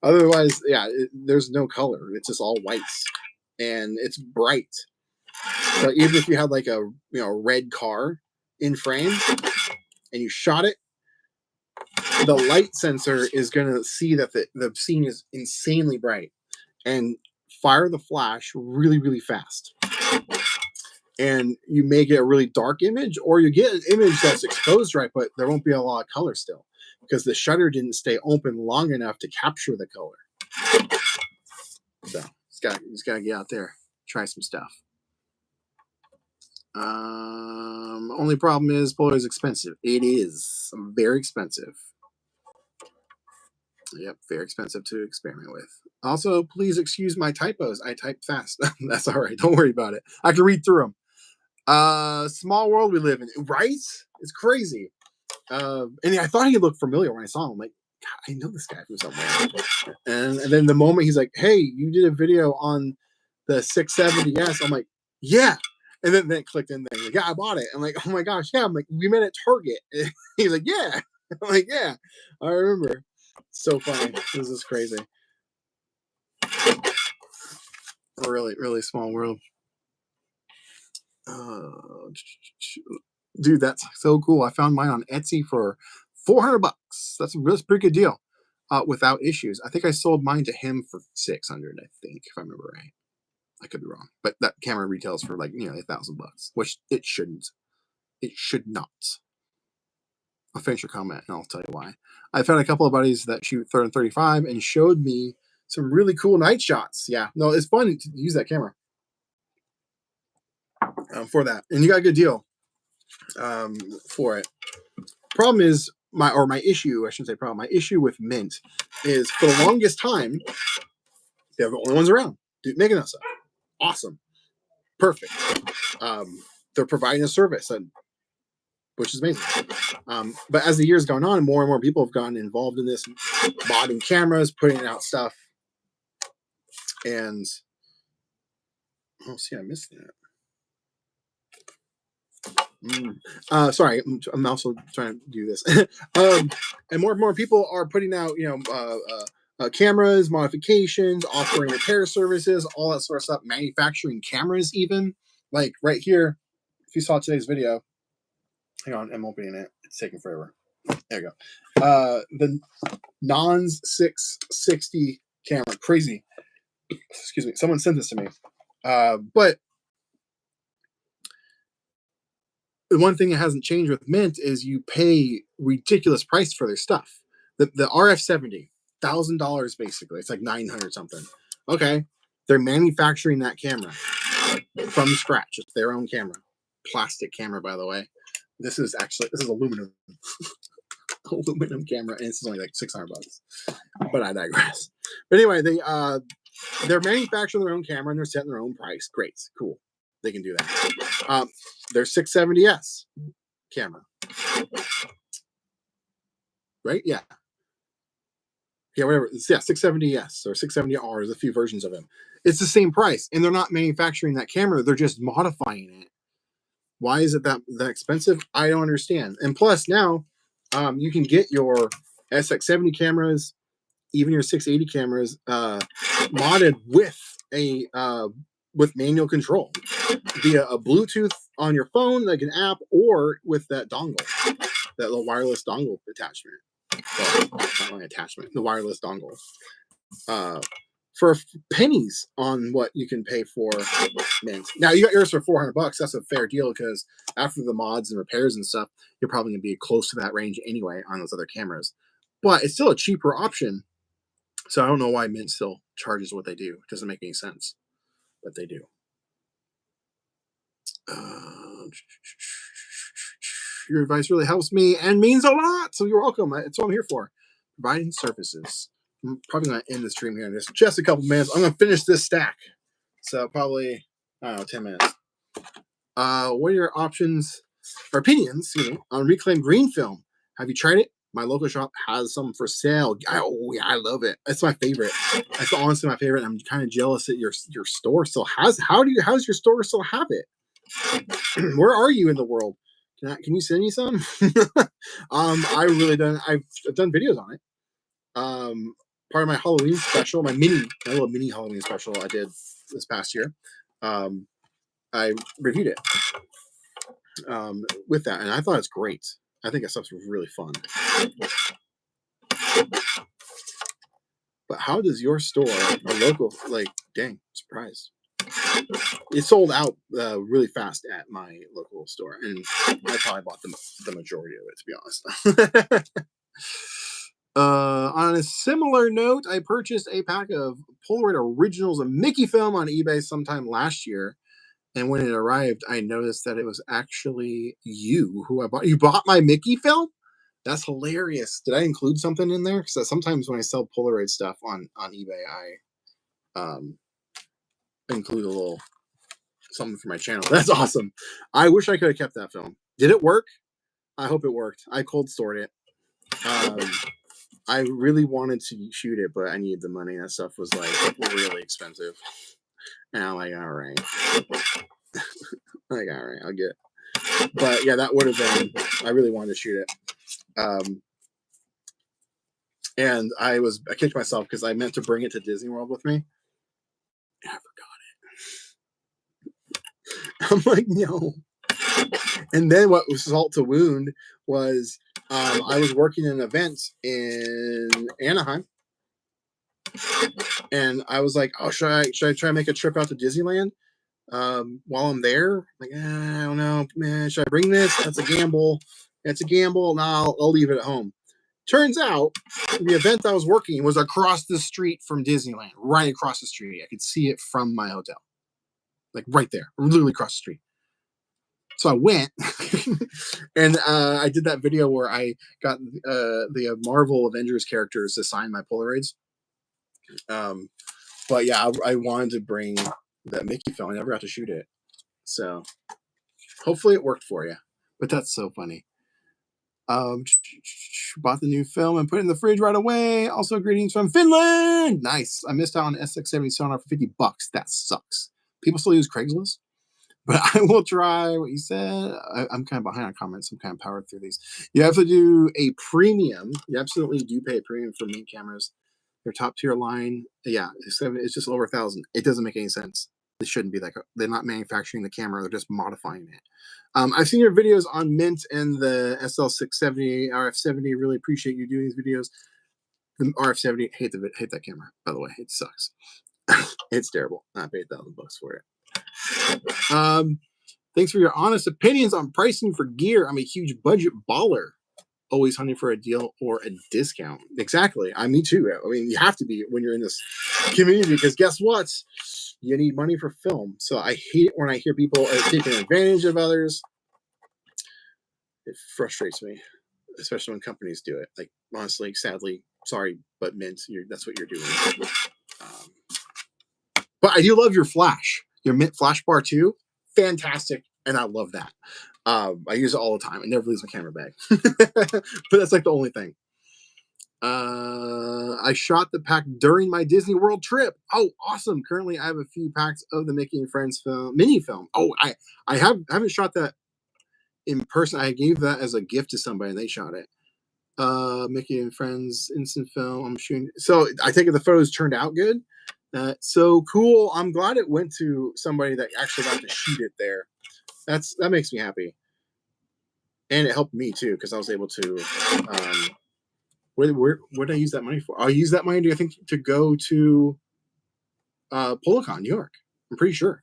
Otherwise, yeah, there's no color. It's just all whites, and it's bright. So even if you had like a red car in frame and you shot it, the light sensor is going to see that the scene is insanely bright and fire the flash really, really fast. And you may get a really dark image, or you get an image that's exposed right, but there won't be a lot of color still because the shutter didn't stay open long enough to capture the color. So just gotta get out there, try some stuff. Only problem is Polaroid is expensive. It is very expensive. Yep, very expensive to experiment with. Also, please excuse my typos. I type fast. That's all right. Don't worry about it. I can read through them. Small world we live in, right? It's crazy. And I thought he looked familiar when I saw him. Like, God, I know this guy from somewhere. And then the moment he's like, hey, you did a video on the 670S, I'm like, yeah. And then it clicked in there. He's like, yeah, I bought it. I'm like, oh my gosh, yeah. I'm like, we met at Target. He's like, yeah. I'm like, yeah, I remember. So funny. This is crazy. A really, really small world. Dude, that's so cool. I found mine on Etsy for $400. That's a pretty good deal. Without issues. I think I sold mine to him for 600. I think, if I remember right. I could be wrong, but that camera retails for like $1,000, which it shouldn't. It should not. I'll finish your comment and I'll tell you why. I found a couple of buddies that shoot 30 and 35 and showed me some really cool night shots. Yeah, no, it's fun to use that camera for that, and you got a good deal for it. Problem is my issue. I shouldn't say problem. My issue with Mint is for the longest time they're the only ones around making that stuff. Awesome, perfect. They're providing a service, which is amazing. But as the years gone on, more and more people have gotten involved in this, modding cameras, putting out stuff, and I missed that. Sorry, I'm also trying to do this. And more people are putting out, cameras, modifications, offering repair services, all that sort of stuff, manufacturing cameras, even like right here. If you saw today's video, hang on, I'm opening it. It's taking forever. There you go. The Nons 660 camera, crazy. Excuse me. Someone sent this to me. But the one thing that hasn't changed with Mint is you pay ridiculous price for their stuff. The RF70, $1,000 basically. It's like 900 something. Okay, they're manufacturing that camera from scratch. It's their own camera, plastic camera, by the way. This is aluminum. Aluminum camera, and this is only like $600. But I digress. But anyway, they're manufacturing their own camera and they're setting their own price. Great, cool. They can do that. Their 670S camera, right? Yeah, whatever. 670S or 670R. There's a few versions of them. It's the same price, and they're not manufacturing that camera. They're just modifying it. Why is it that expensive? I don't understand. And plus, now you can get your SX70 cameras, even your 680 cameras, modded with manual control via a Bluetooth on your phone, like an app, or with that dongle, that little wireless dongle attachment. Well, not really attachment, the wireless dongle. For pennies on what you can pay for Mint. Now you got yours for $400. That's a fair deal because after the mods and repairs and stuff, you're probably gonna be close to that range anyway on those other cameras. But it's still a cheaper option. So I don't know why Mint still charges what they do. It doesn't make any sense, but they do. Your advice really helps me and means a lot. So you're welcome. That's what I'm here for. Providing services. I'm probably going to end the stream here in just a couple minutes. I'm going to finish this stack. So probably, I don't know, 10 minutes. What are your options or opinions on reclaimed green film? Have you tried it? My local shop has some for sale. I love it. It's my favorite. That's honestly my favorite. I'm kind of jealous that your store still has. How's your store still have it? Where are you in the world? Can you send me some? I've done videos on it. Part of my Halloween special, my little mini Halloween special I did this past year. I reviewed it with that, and I thought it's great. I think that stuff's really fun. But how does your store, a local, dang, surprised. It sold out really fast at my local store, and I probably bought the majority of it, to be honest. On a similar note, I purchased a pack of Polaroid Originals of Mickey film on eBay sometime last year, and when it arrived, I noticed that it was actually you who I bought. You bought my Mickey film? That's hilarious. Did I include something in there? Because sometimes when I sell Polaroid stuff on eBay, I include a little something for my channel. That's awesome. I wish I could have kept that film. Did it work? I hope it worked. I cold stored it. I really wanted to shoot it, but I needed the money. That stuff was like really expensive. And I'm like, all right. Like, all right, I'll get it. But yeah, that would have been, I really wanted to shoot it. And I kicked myself because I meant to bring it to Disney World with me. And I forgot it. I'm like, no. And then what was salt to wound was I was working an event in Anaheim. And I was like, oh, should I try to make a trip out to Disneyland while I'm there? Like, I don't know, man. Should I bring this? That's a gamble. It's a gamble. No, I'll leave it at home. Turns out the event I was working was across the street from Disneyland, right across the street. I could see it from my hotel, like right there, literally across the street. So I went and I did that video where I got the Marvel Avengers characters to sign my Polaroids. But yeah, I wanted to bring that Mickey film. I never got to shoot it. So hopefully it worked for you. But that's so funny. Bought the new film and put it in the fridge right away. Also, greetings from Finland. Nice. I missed out on SX70 sonar for $50. That sucks. People still use Craigslist, but I will try what you said. I'm kind of behind on comments. I'm kind of powered through these. You have to do a premium. You absolutely do pay a premium for main cameras. Their top tier line, yeah, it's just over 1,000. It doesn't make any sense. They shouldn't be like they're not manufacturing the camera; they're just modifying it. I've seen your videos on Mint and the SL670 RF70. Really appreciate you doing these videos. The RF70, hate that camera. By the way, it sucks. It's terrible. I paid $1,000 for it. Thanks for your honest opinions on pricing for gear. I'm a huge budget baller. Always hunting for a deal or a discount. Exactly. Me too. I mean, you have to be when you're in this community because guess what? You need money for film. So I hate it when I hear people taking advantage of others. It frustrates me, especially when companies do it. Like, honestly, sadly, sorry, but Mint, that's what you're doing. But I do love your flash, your Mint flash bar too. Fantastic. And I love that. I use it all the time. I never leaves my camera bag. But that's like the only thing. I shot the pack during my Disney World trip. Oh, awesome. Currently, I have a few packs of the Mickey and Friends film, mini film. Oh, I haven't shot that in person. I gave that as a gift to somebody and they shot it. Mickey and Friends instant film. I'm shooting. So I take it the photos turned out good. So cool. I'm glad it went to somebody that actually got to shoot it there. That makes me happy, and it helped me too because I was able to. Where did I use that money for? I'll use that money, I think, to go to PolaCon, New York. I'm pretty sure.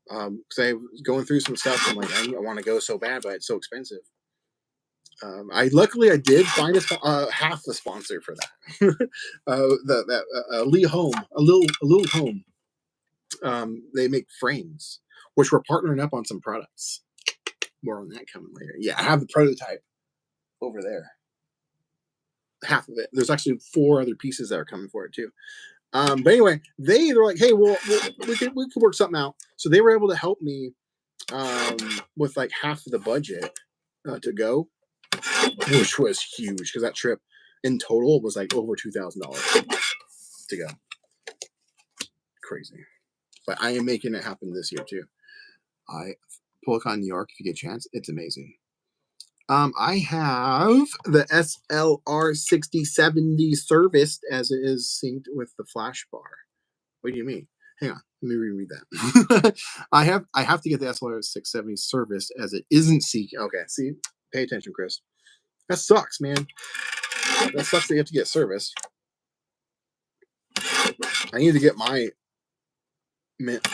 Because I was going through some stuff. I'm like, I want to go so bad, but it's so expensive. Luckily I did find half the sponsor for that. Lee Home, a little home. They make frames, which we're partnering up on some products. More on that coming later. Yeah, I have the prototype over there. Half of it. There's actually 4 other pieces that are coming for it too. But anyway, they're like, hey, well, we could work something out. So they were able to help me with like half of the budget to go, which was huge because that trip in total was like over $2,000 to go. Crazy. But I am making it happen this year too. PolaCon New York, if you get a chance, it's amazing. I have the SLR 6070 serviced as it is synced with the flash bar. What do you mean? Hang on, let me reread that. I have to get the SLR 670 serviced as it isn't synced. Okay, see, pay attention, Chris. That sucks, man. That sucks that you have to get serviced. I need to get my Mint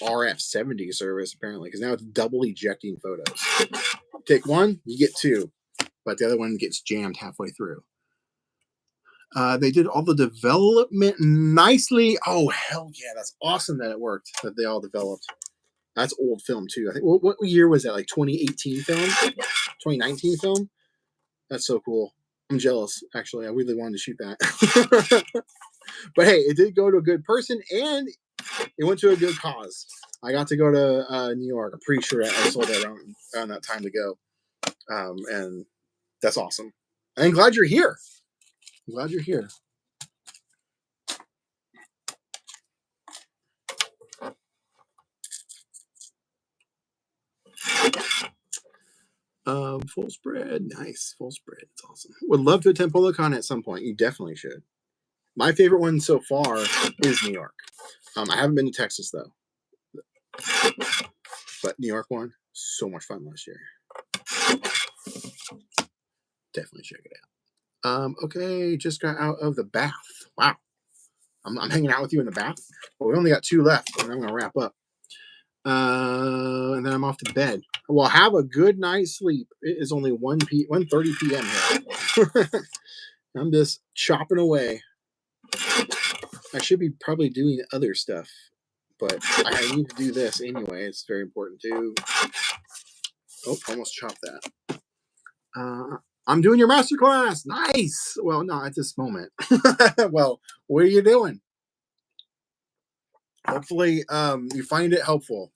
RF70 service apparently because now it's double ejecting photos. Take one, you get 2, but the other one gets jammed halfway through. They did all the development nicely. Oh, hell yeah. That's awesome that it worked, that they all developed. That's old film, too. I think, what year was that? Like 2018 film? 2019 film? That's so cool. I'm jealous, actually. I really wanted to shoot that. But hey, it did go to a good person, and it went to a good cause. I got to go to New York. I'm pretty sure I sold that around that time to go. And that's awesome. I'm glad you're here. I'm glad you're here. Full spread. Nice. Full spread. It's awesome. Would love to attend PoloCon at some point. You definitely should. My favorite one so far is New York. I haven't been to Texas though. But New York one, so much fun last year. Definitely check it out. Okay, just got out of the bath. Wow. I'm hanging out with you in the bath. Well, we only got 2 left, and I'm gonna wrap up. And then I'm off to bed. Well, have a good night's sleep. It is only 1:30 p.m. here. I'm just chopping away. I should be probably doing other stuff, but I need to do this anyway. It's very important too. Oh, almost chopped that. I'm doing your masterclass. Nice. Well, not at this moment. Well, what are you doing? Hopefully, you find it helpful.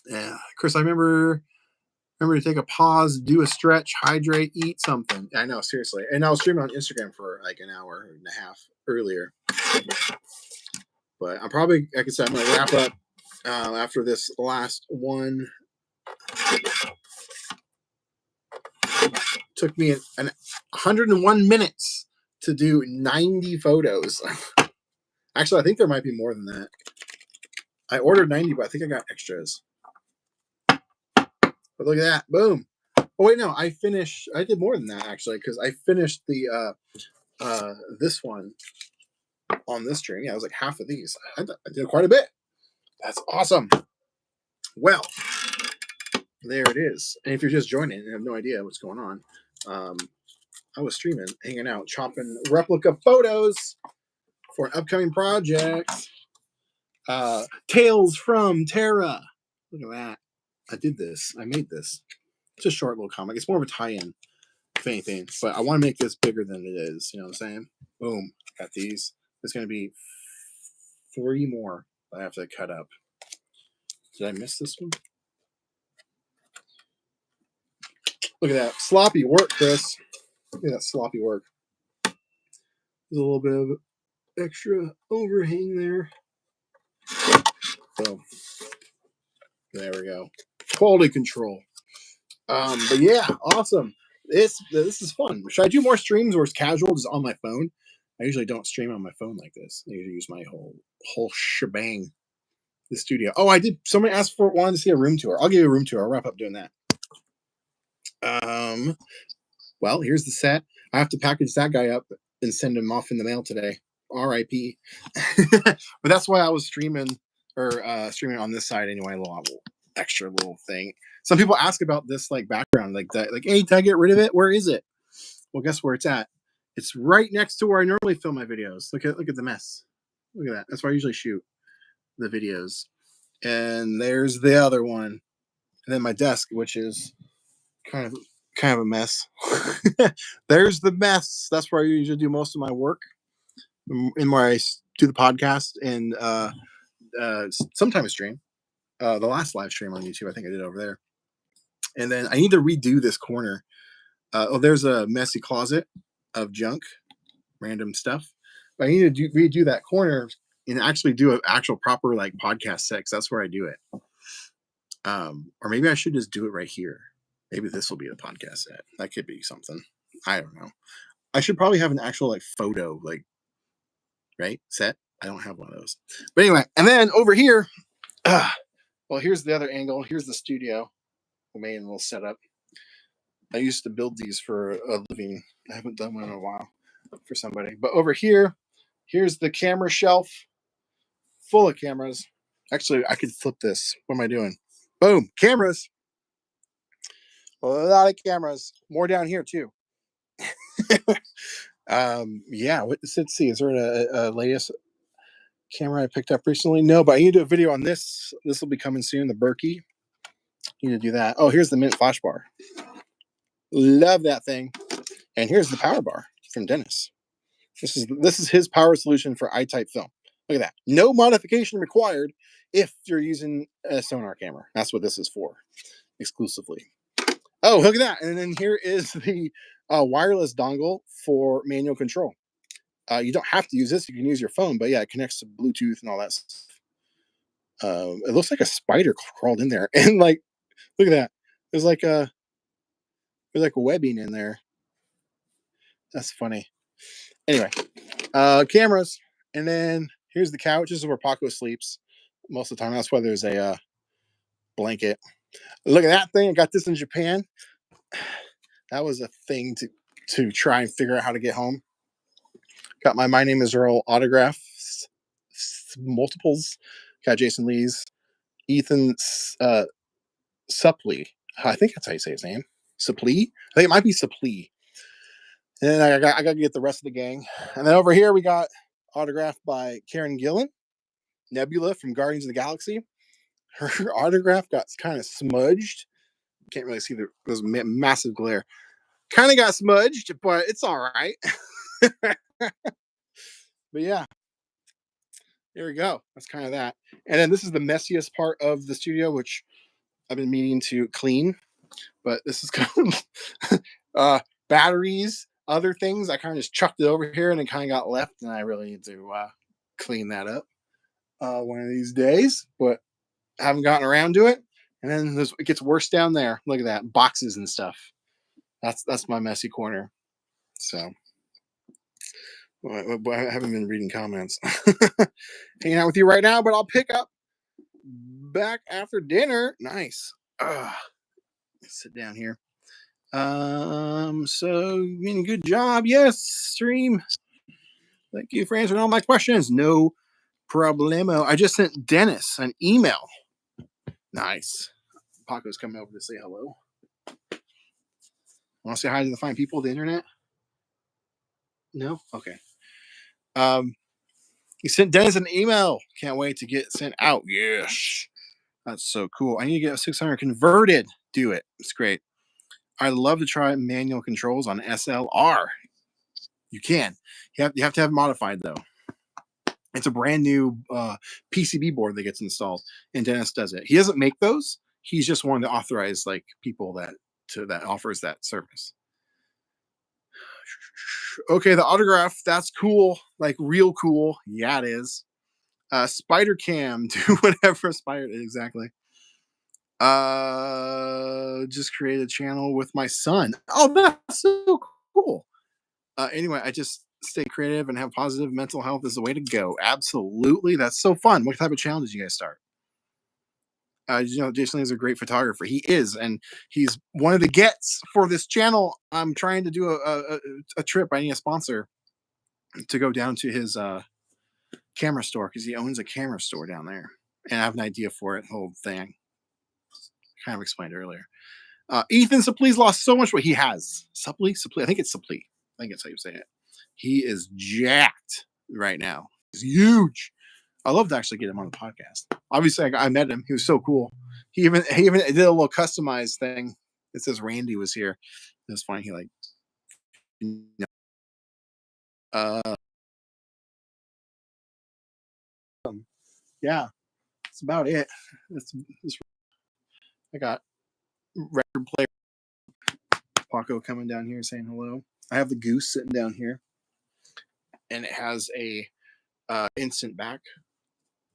Yeah, Chris, I remember to take a pause, do a stretch, hydrate, eat something. I know, seriously. And I was streaming on Instagram for like an hour and a half earlier. But I'm probably, like I said, I'm going to wrap up after this last one. Took me 101 minutes to do 90 photos. Actually, I think there might be more than that. I ordered 90, but I think I got extras. But look at that. Boom. Oh, wait, no. I did more than that, actually, because I finished the this one on this stream. Yeah, it was like half of these. I did quite a bit. That's awesome. Well, there it is. And if you're just joining and have no idea what's going on, I was streaming, hanging out, chopping replica photos for an upcoming project. Tales from Terra. Look at that. I did this. I made this. It's a short little comic. It's more of a tie-in, if anything. But I want to make this bigger than it is. You know what I'm saying? Boom. Got these. There's going to be 3 more I have to cut up. Did I miss this one? Look at that. Sloppy work, Chris. Look at that sloppy work. There's a little bit of extra overhang there. So, there we go. Quality control. But yeah, awesome. This is fun. Should I do more streams where it's casual, just on my phone? I usually don't stream on my phone like this. I usually use my whole shebang. The studio. Oh, I did. Somebody asked wanted to see a room tour. I'll give you a room tour. I'll wrap up doing that. Well, here's the set. I have to package that guy up and send him off in the mail today. R.I.P. But that's why I was streaming on this side anyway. A little extra little thing. Some people ask about this like background, like that, like, hey, did I get rid of it? Where is it? Well, guess where it's at? It's right next to where I normally film my videos. Look at the mess. Look at that. That's where I usually shoot the videos. And there's the other one. And then my desk, which is kind of a mess. There's the mess. That's where I usually do most of my work, and where I do the podcast and sometimes stream. The last live stream on YouTube, I think I did over there. And then I need to redo this corner. There's a messy closet of junk, random stuff. But I need to redo that corner and actually do an actual proper like podcast set. That's where I do it. Or maybe I should just do it right here. Maybe this will be the podcast set. That could be something. I don't know. I should probably have an actual like photo, like, right, set. I don't have one of those. But anyway, and then over here, well, here's the other angle. Here's the studio. We made a little setup. I used to build these for a living. I haven't done one in a while for somebody. But over here, here's the camera shelf full of cameras. Actually, I could flip this. What am I doing? Boom, cameras. A lot of cameras. More down here too. Yeah. Let's see. Is there a latest camera I picked up recently? No, but I need to do a video on this. This will be coming soon. The Berkey. Need to do that. Oh, here's the Mint Flash Bar. Love that thing. And here's the power bar from Dennis. This is his power solution for I-type film. Look at that. No modification required if you're using a sonar camera. That's what this is for, exclusively. Oh, look at that. And then here is the wireless dongle for manual control. You don't have to use this. You can use your phone, but yeah, it connects to Bluetooth and all that stuff. It looks like a spider crawled in there, and like, look at that. There's like a webbing in there. That's funny. Anyway, cameras, and then here's the couch. This is where Paco sleeps most of the time. That's why there's a blanket. Look at that thing. I got this in Japan. That was a thing to try and figure out how to get home. Got my name is Earl autographs, multiples. Got Jason Lee's, Ethan Suppley. I think that's how you say his name. Suppley. I think it might be Suppley. And then I got to get the rest of the gang. And then over here we got autographed by Karen Gillan, Nebula from Guardians of the Galaxy. Her autograph got kind of smudged. Can't really see there's massive glare. Kind of got smudged, but it's all right. But yeah, there we go. That's kind of that. And then this is the messiest part of the studio, which I've been meaning to clean. But this is kind of batteries, other things. I kind of just chucked it over here and it kind of got left, and I really need to clean that up one of these days. But I haven't gotten around to it. And then it gets worse down there. Look at that, boxes and stuff. That's my messy corner. So I haven't been reading comments. Hanging out with you right now, but I'll pick up back after dinner. Nice. Sit down here. So good job. Yes, stream. Thank you for answering all my questions. No problemo. I just sent Dennis an email. Nice. Paco's coming over to say hello. Want to say hi to the fine people of the internet? No? Okay. He sent Dennis an email. Can't wait to get sent out. Yes. That's so cool. I need to get a 600 converted. Do it. It's great. I'd love to try manual controls on SLR. You can. You have to have it modified though. It's a brand new PCB board that gets installed, and Dennis does it. He doesn't make those. He's just one of the authorized people that offers that service. Okay, the autograph, that's cool, like real cool. Yeah, it is. Spider Cam, do whatever Spider exactly. Just create a channel with my son. Oh, that's so cool. Anyway, I just stay creative and have positive mental health is the way to go. Absolutely, that's so fun. What type of channel did you guys start? Jason Lee is a great photographer. He is, and he's one of the gets for this channel. I'm trying to do a trip. I need a sponsor to go down to his camera store because he owns a camera store down there, and I have an idea for it. Whole thing, kind of explained earlier. Ethan Supplee's lost so much weight. He has Supplee. I think it's Supplee. I think that's how you say it. He is jacked right now. He's huge. I love to actually get him on the podcast. Obviously, I met him. He was so cool. He even did a little customized thing. It says Randy was here. It was funny. He yeah, that's about it. I got record player Paco coming down here saying hello. I have the goose sitting down here, and it has a instant back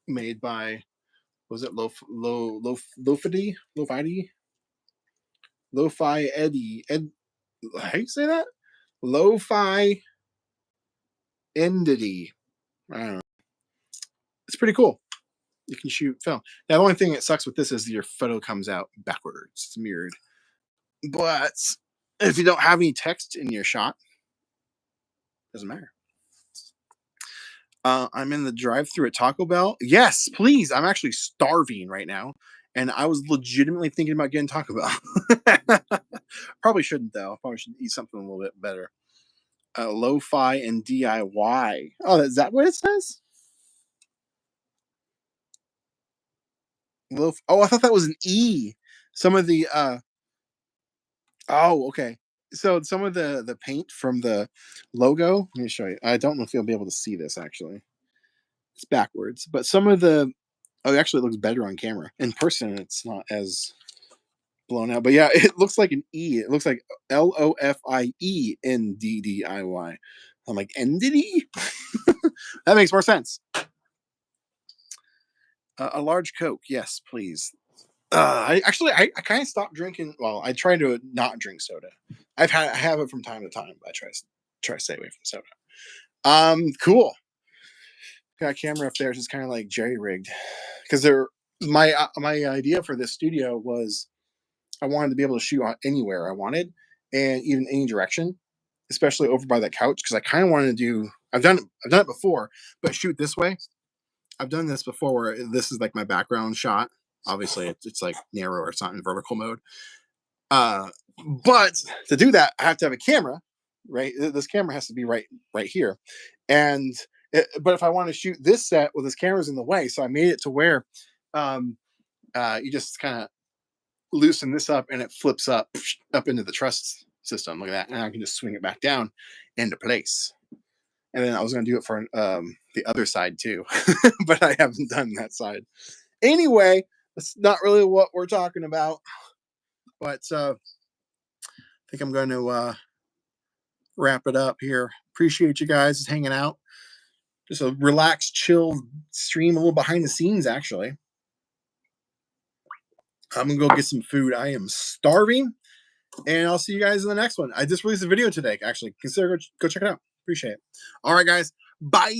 made by was it Lofidi Lo-Fi Eddie Ed. How do you say that? Lo-Fi Entity. I don't know. It's pretty cool. You can shoot film. Now, the only thing that sucks with this is your photo comes out backwards. It's mirrored. But if you don't have any text in your shot, doesn't matter. I'm in the drive-thru at Taco Bell. Yes, please. I'm actually starving right now, and I was legitimately thinking about getting Taco Bell. Probably shouldn't though. Probably should eat something a little bit better. Lo-fi and DIY. Oh, is that what it says? Oh, I thought that was an E. Some of the oh, okay. So some of the paint from the logo. Let me show you. I don't know if you'll be able to see this actually. It's backwards, but some of the actually it looks better on camera. In person, it's not as blown out. But yeah, it looks like an E. It looks like LOFIENDDIY. I'm like, entity? That makes more sense. A large Coke, yes, please. I kind of stopped drinking. Well, I try to not drink soda. I have it from time to time, but I try to stay away from soda. Cool. Got a camera up there, just kind of like jerry rigged, because my idea for this studio was I wanted to be able to shoot anywhere I wanted, and even any direction, especially over by that couch, because I kind of wanted to do. I've done it before, but shoot this way. I've done this before, where this is like my background shot. Obviously, it's like narrow, or it's not in vertical mode. But to do that, I have to have a camera, right? This camera has to be right here, and but if I want to shoot this set, well, this camera's in the way, so I made it to where um, you just kind of loosen this up, and it flips up into the truss system. Look at that, and I can just swing it back down into place. And then I was going to do it for the other side too, but I haven't done that side. Anyway, that's not really what we're talking about. But I think I'm going to wrap it up here. Appreciate you guys hanging out. Just a relaxed, chill stream, a little behind the scenes, actually. I'm going to go get some food. I am starving. And I'll see you guys in the next one. I just released a video today, actually. Consider go check it out. Appreciate it. All right, guys. Bye.